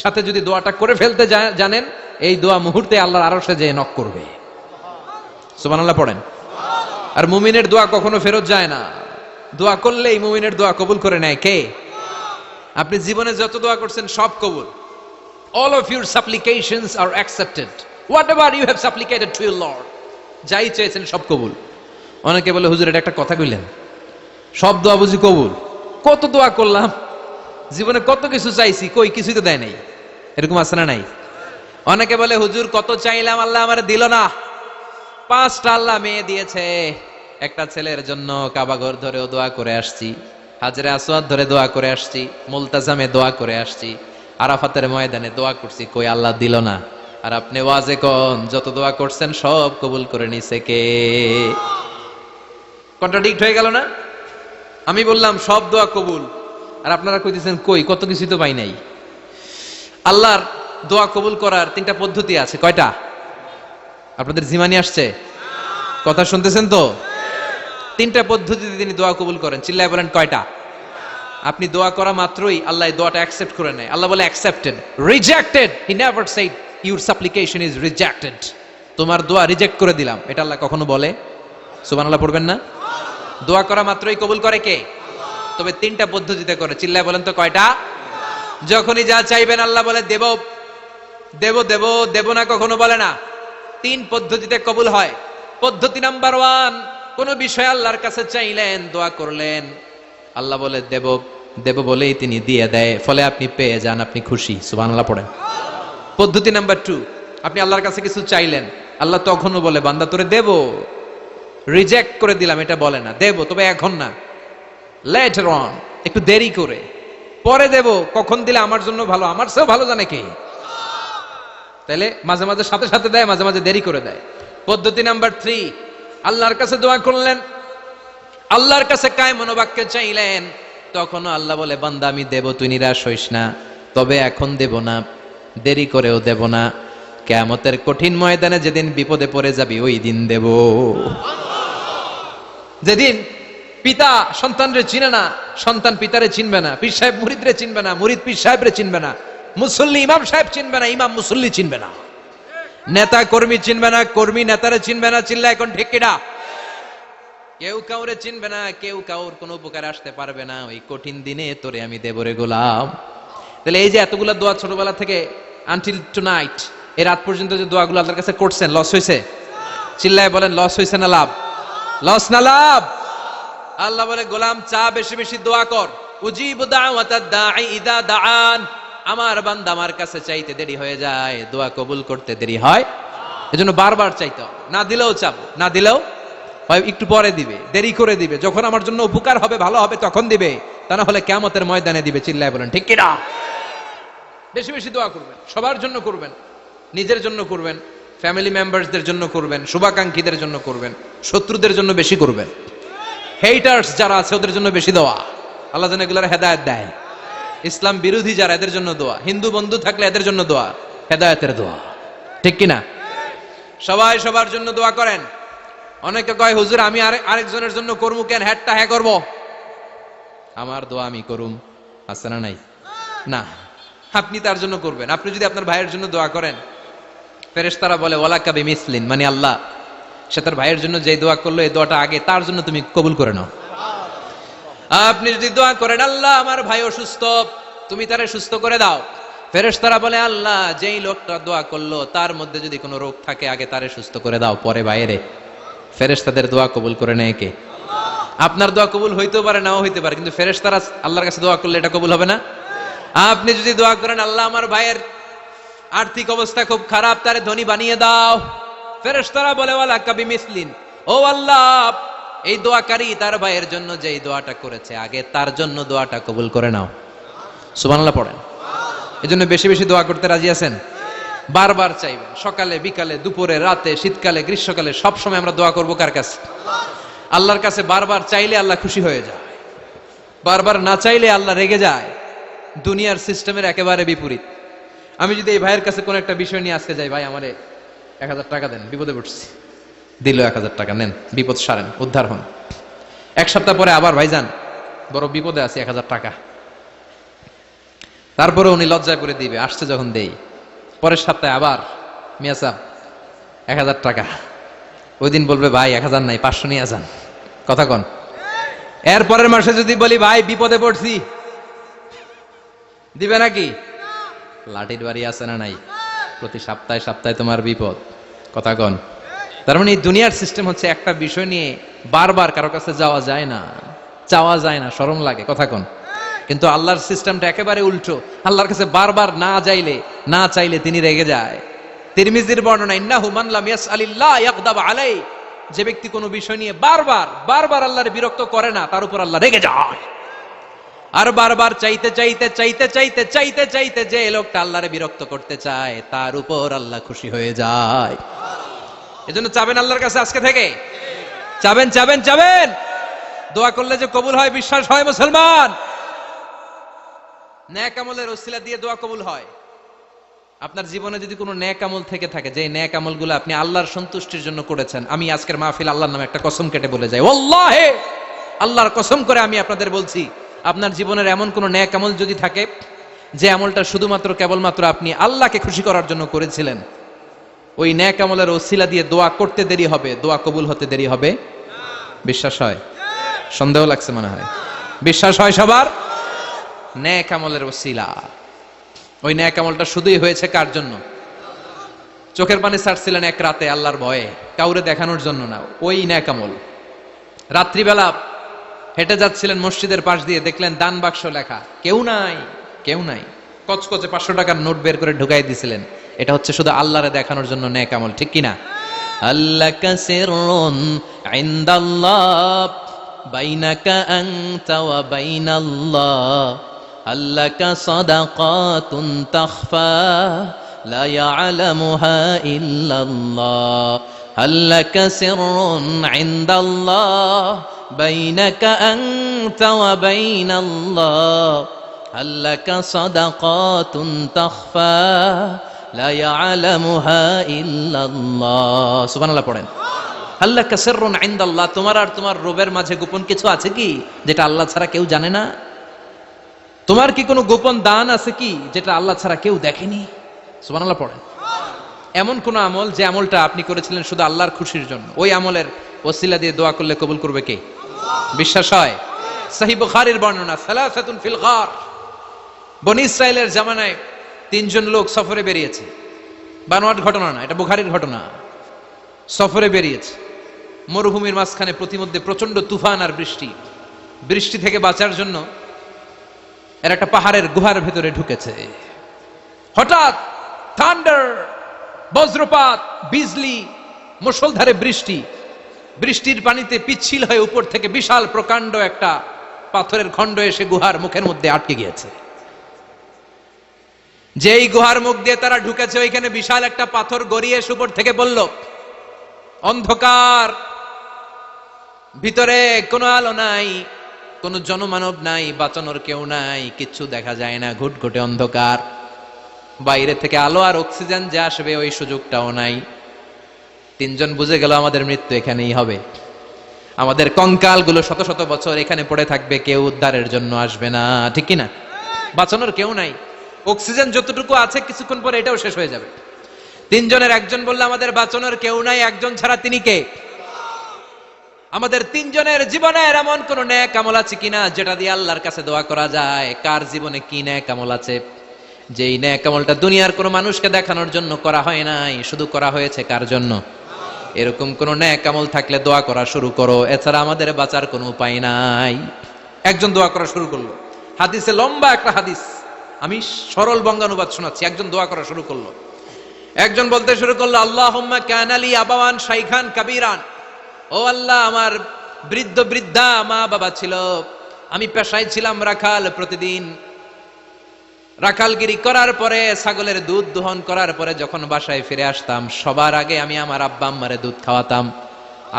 A: সাথে যদি দোয়াটা করে ফেলতে জানেন, এই দোয়া মুহূর্তে আল্লাহর আরশে যেয়ে নক করবে। সুবহানাল্লাহ পড়েন। আর মুমিনের দোয়া কখনো ফেরত যায় না, দোয়া করলেই মুমিনের দোয়া কবুল করে নেয় কে? আপনি জীবনে যত দোয়া করছেন সব কবুল। All of your supplications are accepted. Whatever you have supplicated to your Lord, যাই চেয়েছেন সব কবুল। অনেকে বলে হুজুর এটা একটা কথা কইলেন, সব দোয়া বুঝি কবুল? কত দোয়া করলাম, জীবনে কত কিছু চাইছি, কই কিছুই তো দেয় নাই, এরকম আছে না নাই? অনেকে বলে হুজুর কত চাইলাম আল্লাহ আমারে দিল না। 5টা আল্লাহ মেয়ে দিয়েছে, একটা ছেলের জন্য কাবাঘর ধরেও দোয়া করে আসছি, হাজরে আসওয়াদ ধরে দোয়া করে আসছি, মুলতাজামে দোয়া করে আসছি, আরাফাতের ময়দানে দোয়া করছি, কই আল্লাহ দিল না। আর আপনি ওয়াজে কোন যত দোয়া করছেন সব কবুল করে নিছে কে? কন্ট্রাডিক্ট হয়ে গেল না? আমি বললাম সব দোয়া কবুল, আর আপনারা কইতেছেন কই কত কিছু তো পাই নাই। আল্লাহর দোয়া কবুল করার 3টা পদ্ধতি আছে। কয়টা? আপনাদের জিমানি আসছে? কথা শুনতেছেন তো? 3টা পদ্ধতিতে তিনি দোয়া কবুল করেন। চিল্লায় বলেন কয়টা? আপনি দোয়া করা মাত্রই আল্লাহ দোয়াটা অ্যাকসেপ্ট করে নেয়। আল্লাহ বলে accepted, rejected he never shed your সাপ্লিকেশন is rejected. তোমার দোয়া রিজেক্ট করে দিলাম, এটা আল্লাহ কখনো বলে? সুবহানাল্লাহ পড়বেন না? দোয়া করা মাত্রই কবুল করে কে? তবে 3টা পদ্ধতিতে করে। চিল্লায় বলেন তো কয়টা? যখনই যা চাইবেন আল্লাহ বলে দেব দেব দেব, দেব না কখনো বলে না। 3 পদ্ধতিতে কবুল হয়। পদ্ধতি নাম্বার 1, কোন বিষয় আল্লাহর কাছে চাইলেন, দোয়া করলেন, আল্লাহ বলে দেব দেব বলেই তিনি দিয়ে দেয়, ফলে আপনি পেয়ে যান, আপনি খুশি। সুবহানাল্লাহ পড়েন। পদ্ধতি নাম্বার 2, আপনি আল্লাহর কাছে কিছু চাইলেন, আল্লাহ তখনও বলে বান্দা তোরে দেব, রিজেক্ট করে দিলাম এটা বলে না, দেব তবে এখন না, লেটার অন, একটু দেরি করে, পরে দেব। কখন দিলে আমার জন্য ভালো, আমার চেয়েও ভালো জানে কে? তাইলে মাঝে মাঝে সাথে সাথে দেয়, মাঝে মাঝে দেরি করে দেয়। পদ্ধতি নাম্বার 3, আল্লাহর কাছে দোয়া করলেন, আল্লাহর কাছে কায় মনোবাক্যে চাইলেন, তখনও আল্লাহ বলে বান্দা আমি দেব, তুই নিরাশ হইস না, তবে এখন দেব না, দেরি করেও দেব না, কিয়ামতের কঠিন ময়দানে যেদিন বিপদে পড়ে যাবি ওই দিন দেব। যেদিন পিতা সন্তানরে চিনে না, সন্তান পিতারে চিনবে না, পীর সাহেব মুরিদরে চিনবে না, মুরিদ পীর সাহেবরে চিনবে না, মুসল্লি ইমাম সাহেব চিনবে না, ইমাম মুসল্লি চিনবে না, নেতা কর্মী চিনবে না, কর্মী নেতারে চিনবে না। চিল্লা এখন ঠিক কিনা? কেউ কাউরে চিনবে না, কেউ কাউর কোনো উপকার আসতে পারবে না। ওই কঠিন দিনে তোরে আমি দেবরে গোলাম। তাহলে এই যে এতগুলা দোয়া ছোটবেলা থেকে আনটিল টুনাইট, এই রাত পর্যন্ত যে দোয়াগুলো আল্লাহর কাছে করছেন, লস হয়েছে? চিল্লায় বলেন লস হয়েছে না লাভ? লস না লাভ? আল্লাহ বলে গোলাম চা বেশি বেশি দোয়া কর, উজিবু দাওয়াতাদ দাঈ ইযা দাআন। আমার বান্দা আমার কাছে চাইতে দেরি হয়ে যায়, দোয়া কবুল করতে দেরি হয়, এজন্য বারবার চাইতে হবে। না দিলেও চাবো, না দিলেও হয় একটু পরে দিবে, দেরি করে দিবে, যখন আমার জন্য উপকার হবে ভালো হবে তখন দিবে। তা না হলে কিয়ামতের ময়দানে দিবে। চিল্লায় বলেন ঠিক কিনা? বেশি বেশি দোয়া করবেন, সবার জন্য করবেন, নিজের জন্য করবেন, ফ্যামিলি মেম্বারসদের জন্য করবেন, শুভাকাঙ্ক্ষীদের জন্য করবেন, শত্রুদের জন্য বেশি করবেন, হেটার্স যারা আছে ওদের জন্য বেশি দোয়া। আল্লাহ যেন এগুলোর হেদায়েত দেয়। ইসলাম বিরোধী যারা এদের জন্য দোয়া, হিন্দু বন্ধু থাকলে এদের জন্য দোয়া, হেদায়েতের দোয়া। ঠিক কিনা? সবাই সবার জন্য দোয়া করেন। অনেকে কয় হুজুর আমি আরেকজনের জন্য করবো কেন, হ্যাটটা হ্যাঁ করবো, আমার দোয়া আমি করুম, আছে না নাই? না, আপনি তার জন্য করবেন। আপনি যদি আপনার ভাইয়ের জন্য দোয়া করেন, ফেরেশতারা বলে ওয়ালাকা বিমিসলিন, মানে আল্লাহ সে তার ভাইয়ের জন্য যে দোয়া করলো এই দোয়াটা আগে তার জন্য তুমি কবুল করে নাও। আপনি যদি দোয়া করেন আল্লাহ আমার ভাই অসুস্থ, তুমি তারে সুস্থ করে দাও, ফেরেশতারা বলে আল্লাহ যেই লোকটা দোয়া করলো তার মধ্যে যদি কোনো রোগ থাকে আগে তারে সুস্থ করে দাও, পরে বাইরে। ফেরেশতাদের দোয়া কবুল করে নেয় কে? আপনার দোয়া কবুল হইতেও পারে নাও হইতে পারে, কিন্তু ফেরেশতারা আল্লাহর কাছে দোয়া করলে এটা কবুল হবে না? আপনি যদি দোয়া করেন আল্লাহ আমার ভাইয়ের আর্থিক অবস্থা খুব খারাপ, তারে ধনী বানিয়ে দাও, ফেরেশতারা বলে ওয়ালাকা বিমিসলিন, ও আল্লাহ এই দোয়াকারী তার ভাইয়ের জন্য যেই দোয়াটা করেছে আগে তার জন্য দোয়াটা কবুল করে নাও। সুবহানাল্লাহ পড়েন। এজন্য বেশি বেশি দোয়া করতে রাজি আছেন? বারবার চাইবেন, সকালে বিকালে দুপুরে রাতে শীতকালে গ্রীষ্মকালে সব সময় আমরা দোয়া করব কার কাছে? আল্লাহর কাছে। বারবার চাইলে আল্লাহ খুশি হয়ে যায়, বারবার না চাইলে আল্লাহ রেগে যায়। দুনিয়ার সিস্টেমের একেবারে বিপরীত। আমি যদি এই ভাইয়ের কাছে কোন একটা বিষয় নিয়ে আজকে যাই, ভাই আমারে 1000 টাকা দেন, বিপদে পড়ছি, দিল 1000 টাকা, নেন বিপদ সারেন, উদ্ধার হন। এক সপ্তাহ পরে আবার ভাইজান বড় বিপদে আছি, 1000 টাকা, তারপরে উনি লজ্জায় করে দিবে, আসছে যখন দেই। পরের সপ্তাহে আবার মিয়া সাহেব 1000 টাকা, ওই দিন বলবে ভাই 1000 নাই 500 নিয়ে যান, কথা কন। এর পরের মাসে যদি বলি ভাই বিপদে পড়ছি, দিবে নাকি? লাঠির বাড়ি আছে না নাই? প্রতি সপ্তাহে সপ্তাহে তোমার বিপদ, কথা কন। তার মানে এই দুনিয়ার সিস্টেম হচ্ছে একটা বিষয় নিয়ে বারবার কারো কাছে যাওয়া যায় না, চাওয়া যায় না, শরম লাগে, কথা কন। কিন্তু আল্লাহর সিস্টেমটা একেবারে উল্টো। আল্লাহর কাছে বারবার না চাইলে তিনি রেগে যায়। তিরমিজির বর্ণনা, ইন্নাহু মান লাম ইয়াসআলিল্লাহ ইয়াগদাব আলাই, যে ব্যক্তি কোনো বিষয় নিয়ে বারবার আল্লাহর বিরক্ত করে না তার উপর আল্লাহ রেগে যায়। আর বারবার চাইতে যে লোকটা আল্লাহরে বিরক্ত করতে চায় তার উপর আল্লাহ খুশি হয়ে যায়। এজন্য চাবেন আল্লাহর কাছে আজকে থেকে, চাবেন। দোয়া করলে যে কবুল হয় বিশ্বাস হয় মুসলমান। নেক আমলের ওসিলা দিয়ে দোয়া কবুল হয়। আপনার জীবনে যদি কোনো নেক আমল থেকে থাকে, যে নেক আমলগুলো আপনি আল্লাহর সন্তুষ্টির জন্য করেছেন, আমি আজকের মাহফিল আল্লাহর নামে একটা কসম কেটে বলে যাই, ওয়াল্লাহি আল্লাহর কসম করে আমি আপনাদের বলছি, আপনার জীবনের এমন কোন নেক আমল যদি থাকে যে আমলটা শুধুমাত্র কেবলমাত্র আপনি আল্লাহকে খুশি করার জন্য করেছিলেন, ওই নেক আমলের ওসিলা দিয়ে দোয়া করতে দেরি হবে, দোয়া কবুল হতে দেরি হবে। বিশ্বাস হয়? সন্দেহ লাগছে মনে হয়। বিশ্বাস হয় সবার? নেক আমলের ওসিলা, ওই নেক আমলটা শুধুই হয়েছে কার জন্য? চোখের পানি ছাড়ছিলেন এক রাতে আল্লাহর ভয়ে, কাউরে দেখানোর জন্য না, ওই নেক আমল। রাত্রিবেলা হেঁটে যাচ্ছিলেন মসজিদের পাশ দিয়ে, দেখলেন দান বাক্স লেখা, কেউ নাই, কচকচে 500 টাকার নোট বের করে ঢুকাই দিছিলেন। এটা হচ্ছে শুধু আল্লাহরে দেখানোর জন্য নেক আমল, ঠিক কিনা? আল্লাকা সিররুন ইনদাল্লাহ বাইনাকা আনতা ওয়া বাইনাল্লাহ, আল্লাকা সাদাকাতুন তাখফা লা ইয়ালামুহা ইল্লাল্লাহ, আল্লাকা সিররুন ইনদাল্লাহ বাইনাকা আনতা ওয়া বাইনাল্লাহ, আল্লাকা সাদাকাতুন তাখফা লা ইয়ালামুহা ইল্লাল্লাহ। সুবহানাল্লাহ পড়েন। আল্লাকা সিররুন ইনদাল্লাহ, তোমার আর তোমার রবের মাঝে গোপন কিছু আছে কি যেটা আল্লাহ ছাড়া কেউ জানে না? তোমার কি কোনো গোপন দান আছে কি যেটা আল্লাহ ছাড়া কেউ দেখেনি? সুবহানাল্লাহ পড়েন। এমন কোন আমল যে আমলটা আপনি করেছিলেন শুধু আল্লাহর খুশির জন্য, ওই আমলের ওসিলা দিয়ে দোয়া করলে কবুল করবে কে? বিশ্বাস হয়? সহিহ বুখারীর বর্ণনা, সালাসাতুন ফিল গার, বনি ইসরাইলের জামানায় 3 জন লোক সফরে বেরিয়েছে। বানোয়াট ঘটনা না, এটা বুখারীর ঘটনা। সফরে বেরিয়েছে, মরুভূমির মাঝখানে প্রতিমধ্যে প্রচন্ড তুফান আর বৃষ্টি থেকে বাঁচার জন্য এর একটা পাহাড়ের গুহার ভেতরে ঢুকেছে। হঠাৎ থান্ডার, বজ্রপাত, বিজলি, মুষলধারে বৃষ্টির পানিতে পিচ্ছিল হয়ে উপর থেকে বিশাল প্রকাণ্ড একটা পাথরের খণ্ড এসে গুহার মুখের মধ্যে আটকে গিয়েছে। যেই গুহার মুখ দিয়ে তারা ঢুকেছে ওইখানে বিশাল একটা পাথর গড়িয়ে উপর থেকে বলল, অন্ধকার, ভিতরে কোনো আলো নাই, কোনো জনমানব নাই, বাঁচানোর কেউ নাই, কিচ্ছু দেখা যায় না, ঘুটঘুটে অন্ধকার, বাইরে থেকে আলো আর অক্সিজেন যে আসবে ওই সুযোগটাও নাই। তিনজন বুঝে গেল আমাদের মৃত্যু এখানেই হবে, আমাদের কঙ্কাল গুলো শত শত বছর এখানে পড়ে থাকবে, কেউ উদ্ধারের জন্য আসবে না, ঠিক কিনা? বাঁচানোর কেউ নাই, অক্সিজেন যতটুকু আছে কিছুক্ষণ পরে এটাও শেষ হয়ে যাবে। তিনজনের একজন বলল আমাদের বাঁচানোর কেউ নাই, একজন ছাড়া তিনি কে? আমাদের তিনজনের জীবনের এমন কোন নেক আমল আছে কিনা যেটা দিয়ে আল্লাহর কাছে দোয়া করা যায়? কার জীবনে কি নেক আমল আছে যেই নেক আমলটা দুনিয়ার কোনো মানুষকে দেখানোর জন্য করা হয় নাই, শুধু করা হয়েছে কার জন্য? এরকম কোন নেক আমল থাকলে দোয়া করা শুরু করো, এছাড়া আমাদের বাঁচার কোনো উপায় নাই। একজন দোয়া করা শুরু করলো, হাদিসে লম্বা একটা হাদিস, আমি সরল বঙ্গানুবাদ শোনাচ্ছি। একজন দোয়া করা শুরু করলো, একজন বলতে শুরু করলো, আল্লাহুম্মা কানা লি আবাওয়ান শাইখান কাবীরান, ও আল্লাহ, আমার বৃদ্ধ বৃদ্ধা মা বাবা ছিল, আমি পেশায় ছিলাম রাখাল, প্রতিদিন রাখালগিরি করার পরে ছাগলের দুধ দোহন করার পরে যখন বাসায় ফিরে আসতাম সবার আগে আমি আমার আব্বা আম্মারে দুধ খাওয়াতাম।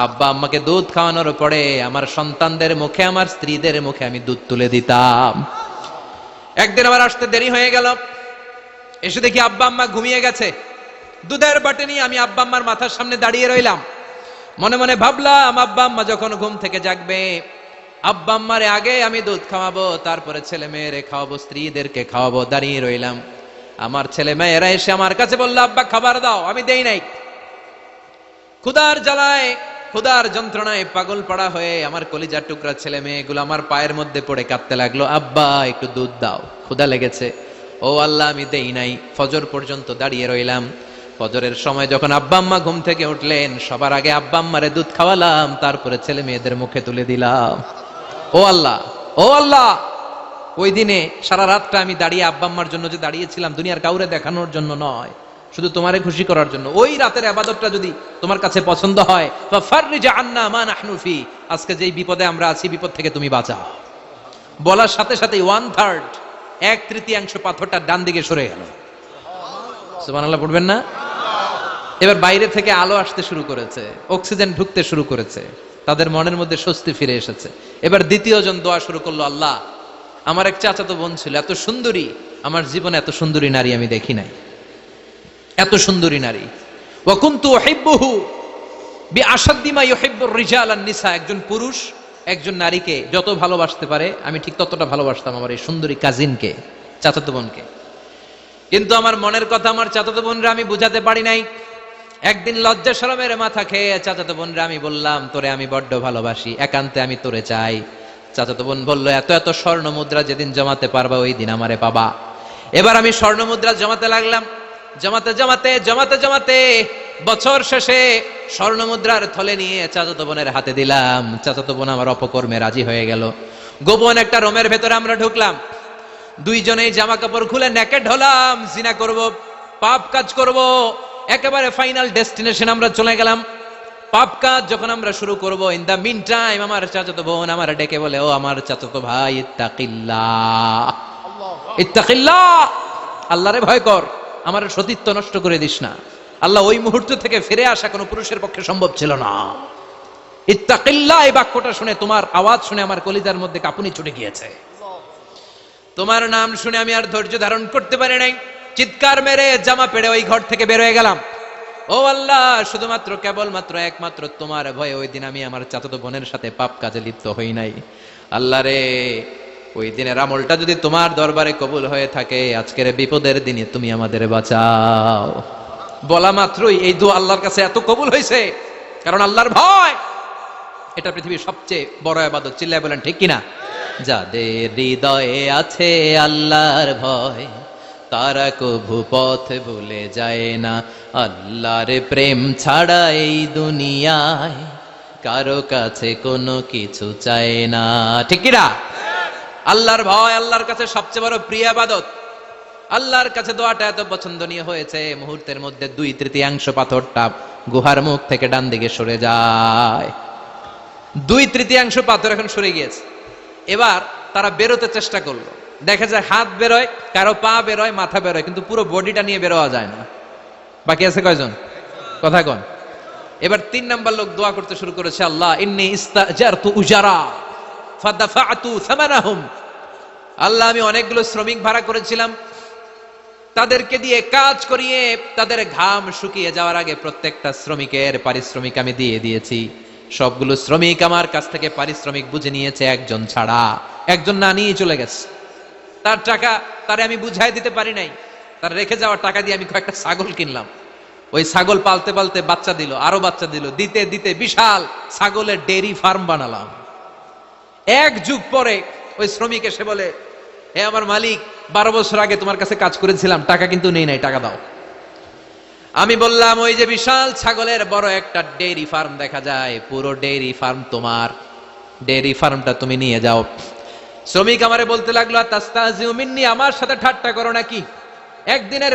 A: আব্বা আম্মাকে দুধ খাওয়ানোর পরে আমার সন্তানদের মুখে, আমার স্ত্রীদের মুখে আমি দুধ তুলে দিতাম। একদিন আমার আসতে দেরি হয়ে গেল, এসে দেখি আব্বা আম্মা ঘুমিয়ে গেছে। দুধের বাটি নিয়ে আমি আব্বা আম্মার মাথার সামনে দাঁড়িয়ে রইলাম, মনে মনে ভাবলাম আব্বা আম্মা যখন ঘুম থেকে জাগবে আব্বা আম্মারে আগে আমি দুধ খাওয়াবো, তারপরে ছেলে মেয়েরে খাওয়াবো, স্ত্রীদেরকে খাওয়াবো। দাঁড়িয়ে রইলাম, আমার ছেলে মেয়েরা এসে আমার কাছে বললো আব্বা খাবার দাও, আমি দেই নাই। ক্ষুধার জ্বালায়, ক্ষুধার যন্ত্রণায় পাগল পাড়া হয়ে আমার কলিজার টুকরা ছেলে মেয়েগুলো আমার পায়ের মধ্যে পড়ে কাঁদতে লাগলো, আব্বা একটু দুধ দাও, ক্ষুধা লেগেছে। ও আল্লাহ, আমি দেই নাই। ফজর পর্যন্ত দাঁড়িয়ে রইলাম। ফজরের সময় যখন আব্বা আম্মা ঘুম থেকে উঠলেন সবার আগে আব্বা আম্মারে দুধ খাওয়ালাম, তারপরে ছেলে মেয়েদের মুখে তুলে দিলাম। ও আল্লাহ, ও আল্লাহ, ওই দিনে সারা রাতটা আমি দাঁড়িয়ে আব্বা আম্মার জন্য যে দাঁড়িয়েছিলাম দুনিয়ার কাউরে দেখানোর জন্য নয়, শুধু তোমারে খুশি করার জন্য। ওই রাতের ইবাদতটা যদি তোমার কাছে পছন্দ হয়, ফাফাররিজ আন্না মা নাহনু ফি, আজকে যেই বিপদে আমরা আছি বিপদ থেকে তুমি বাঁচাও। বলার সাথে সাথে 1/3, 1/3 পাথরটা ডান দিকে সরে গেল। সুবহানাল্লাহ পড়বেন না? এবার বাইরে থেকে আলো আসতে শুরু করেছে, অক্সিজেন ঢুকতে শুরু করেছে, তাদের মনের মধ্যে স্বস্তি ফিরে এসেছে। এবার দ্বিতীয় জন দোয়া শুরু করলো, আল্লাহ, আমার এক চাচাতো বোন ছিল, এত সুন্দরী, আমার জীবনে এত সুন্দরী নারী আমি দেখি নাই, এত সুন্দরী নারী। ওয়া কুনতু উহিব্বুহু বিআশাদ্দি মা ইউহিব্বুর রিজাল আন নিসা, একজন পুরুষ একজন নারীকে যত ভালোবাসতে পারে আমি ঠিক ততটা ভালোবাসতাম আমার এই সুন্দরী কাজিনকে, চাচাতো বোনকে। কিন্তু আমার মনের কথা আমার চাচাতো বোনরা আমি বুঝাতে পারি নাই। একদিন লজ্জা শরমের মাথা খেয়ে চাচাতো বোনরা আমি বললাম, তোরে আমি বড্ড ভালোবাসি, একান্তে আমি তোরে চাই। চাচাতো বোন বলল, এত এত স্বর্ণ মুদ্রা যেদিন জমাতে পারবা ওই দিন আমারে পাবা। এবার আমি স্বর্ণ মুদ্রা জমাতে লাগলাম, জমাতে জমাতে জমাতে জমাতে বছর শেষে স্বর্ণ মুদ্রার থলে নিয়ে চাচাতো বোনের হাতে দিলাম। চাচাতো বোন আমার অপকর্মে রাজি হয়ে গেল। গোপন একটা রুমের ভেতরে আমরা ঢুকলাম, দুইজনেই জামা কাপড় খুলে নেকেড হলাম, জিনা করব, পাপ কাজ করব। একেবারে ফাইনাল ডেস্টিনেশন আমরা চলে গেলাম। পাপ কাজ যখন আমরা শুরু করব, ইন দা মিন টাইম আমার চাচাতো বোন আমার ডেকে বলে, ও আমার চাচাতো ভাই, ইত্তাকিল্লাহ, ইত্তাকিল্লাহ, আল্লাহরে ভয় কর, আমার সতীত্ব নষ্ট করে দিস না। আল্লাহ ওই মুহূর্ত থেকে ফিরে আসা কোনো পুরুষের পক্ষে সম্ভব ছিল না। ইত্তাকিল্লাহ, এই বাক্যটা শুনে, তোমার আওয়াজ শুনে আমার কলিজার মধ্যে কাঁপুনি ছুটে গিয়েছে। তোমার নাম শুনে আমি আর ধৈর্য ধারণ করতে পারি নাই, চিৎকার মেরে জামা পেড়ে ওই ঘর থেকে বের হয়ে গেলাম। ও আল্লাহ, শুধুমাত্র কেবলমাত্র একমাত্র তোমার ভয়ে ওই দিন আমি আমার চাচাতো বোনের সাথে পাপ কাজে লিপ্ত হই নাই। আল্লাহ রে, ওই দিনের আমলটা যদি তোমার দরবারে কবুল হয়ে থাকে, আজকের বিপদের দিনে তুমি আমাদের বাঁচাও। বলা মাত্রই এই দোয়া আল্লাহর কাছে এত কবুল হয়েছে, কারণ আল্লাহর ভয় এটা পৃথিবীর সবচেয়ে বড় ইবাদত। চিল্লায় বলেন ঠিক কিনা? যাদের হৃদয়ে আছে আল্লাহর ভয়, তারা কভু পথ ভুলে যায় না। আল্লাহর প্রেম ছাড়া এই দুনিয়ায় কারো কাছে কোনো কিছু চায় না, ঠিক কিনা? আল্লাহর ভয় আল্লাহর কাছে সবচেয়ে বড় প্রিয় ইবাদত। আল্লাহর কাছে দোয়াটা এত পছন্দনীয় হয়েছে, মুহূর্তের মধ্যে 2/3 পাথরটা গুহার মুখ থেকে ডান দিকে সরে যায়। 2/3 পাথর এখন সরে গিয়েছে। এবার তারা বেরোতে চেষ্টা করলো, দেখা যায় হাত বেরোয়, কারো পা বেরোয়, মাথা বেরোয়, কিন্তু পুরো বডিটা নিয়ে বেরোয়া যায় না। বাকি আছে কয়জন? কথা কন। এবার 3 নাম্বার লোক দোয়া করতে শুরু করেছে, আল্লাহ ইন্নী ইস্তাজারতু উজারা ফাদাফাতু সামানাহুম। আল্লাহ আমি অনেকগুলো শ্রমিক ভাড়া করেছিলাম, তাদেরকে দিয়ে কাজ করিয়ে তাদের ঘাম শুকিয়ে যাওয়ার আগে প্রত্যেকটা শ্রমিকের পারিশ্রমিক আমি দিয়ে দিয়েছি। সবগুলো শ্রমিক আমার কাছ থেকে পারিশ্রমিক বুঝে নিয়েছে, একজন ছাড়া। একজন না নিয়ে চলে গেছে। তার টাকা তারে আমি বুঝাই দিতে পারি নাই। তার রেখে যাওয়ার টাকা দিয়ে আমি কয়েকটা ছাগল কিনলাম। ওই ছাগল পালতে পালতে বাচ্চা দিল, আরো বাচ্চা দিল, দিতে দিতে বিশাল ছাগলের ডেইরি ফার্ম বানালাম। 1 যুগ পরে ওই শ্রমিক এসে বলে, হে আমার মালিক, 12 বছর আগে তোমার কাছে কাজ করেছিলাম, টাকা কিন্তু নেই নাই, টাকা দাও। আমি বললাম, ওই যে বিশাল ছাগলের বড় একটা ডেইরি ফার্ম দেখা যায়, পুরো ডেইরি ফার্ম তোমার, ডেইরি ফার্মটা তুমি নিয়ে যাও। শ্রমিক আমারে বলতে লাগলো, তাস্তাজিউ মিন্নি, আমার সাথে ঠাট্টা করো নাকি? একদিনের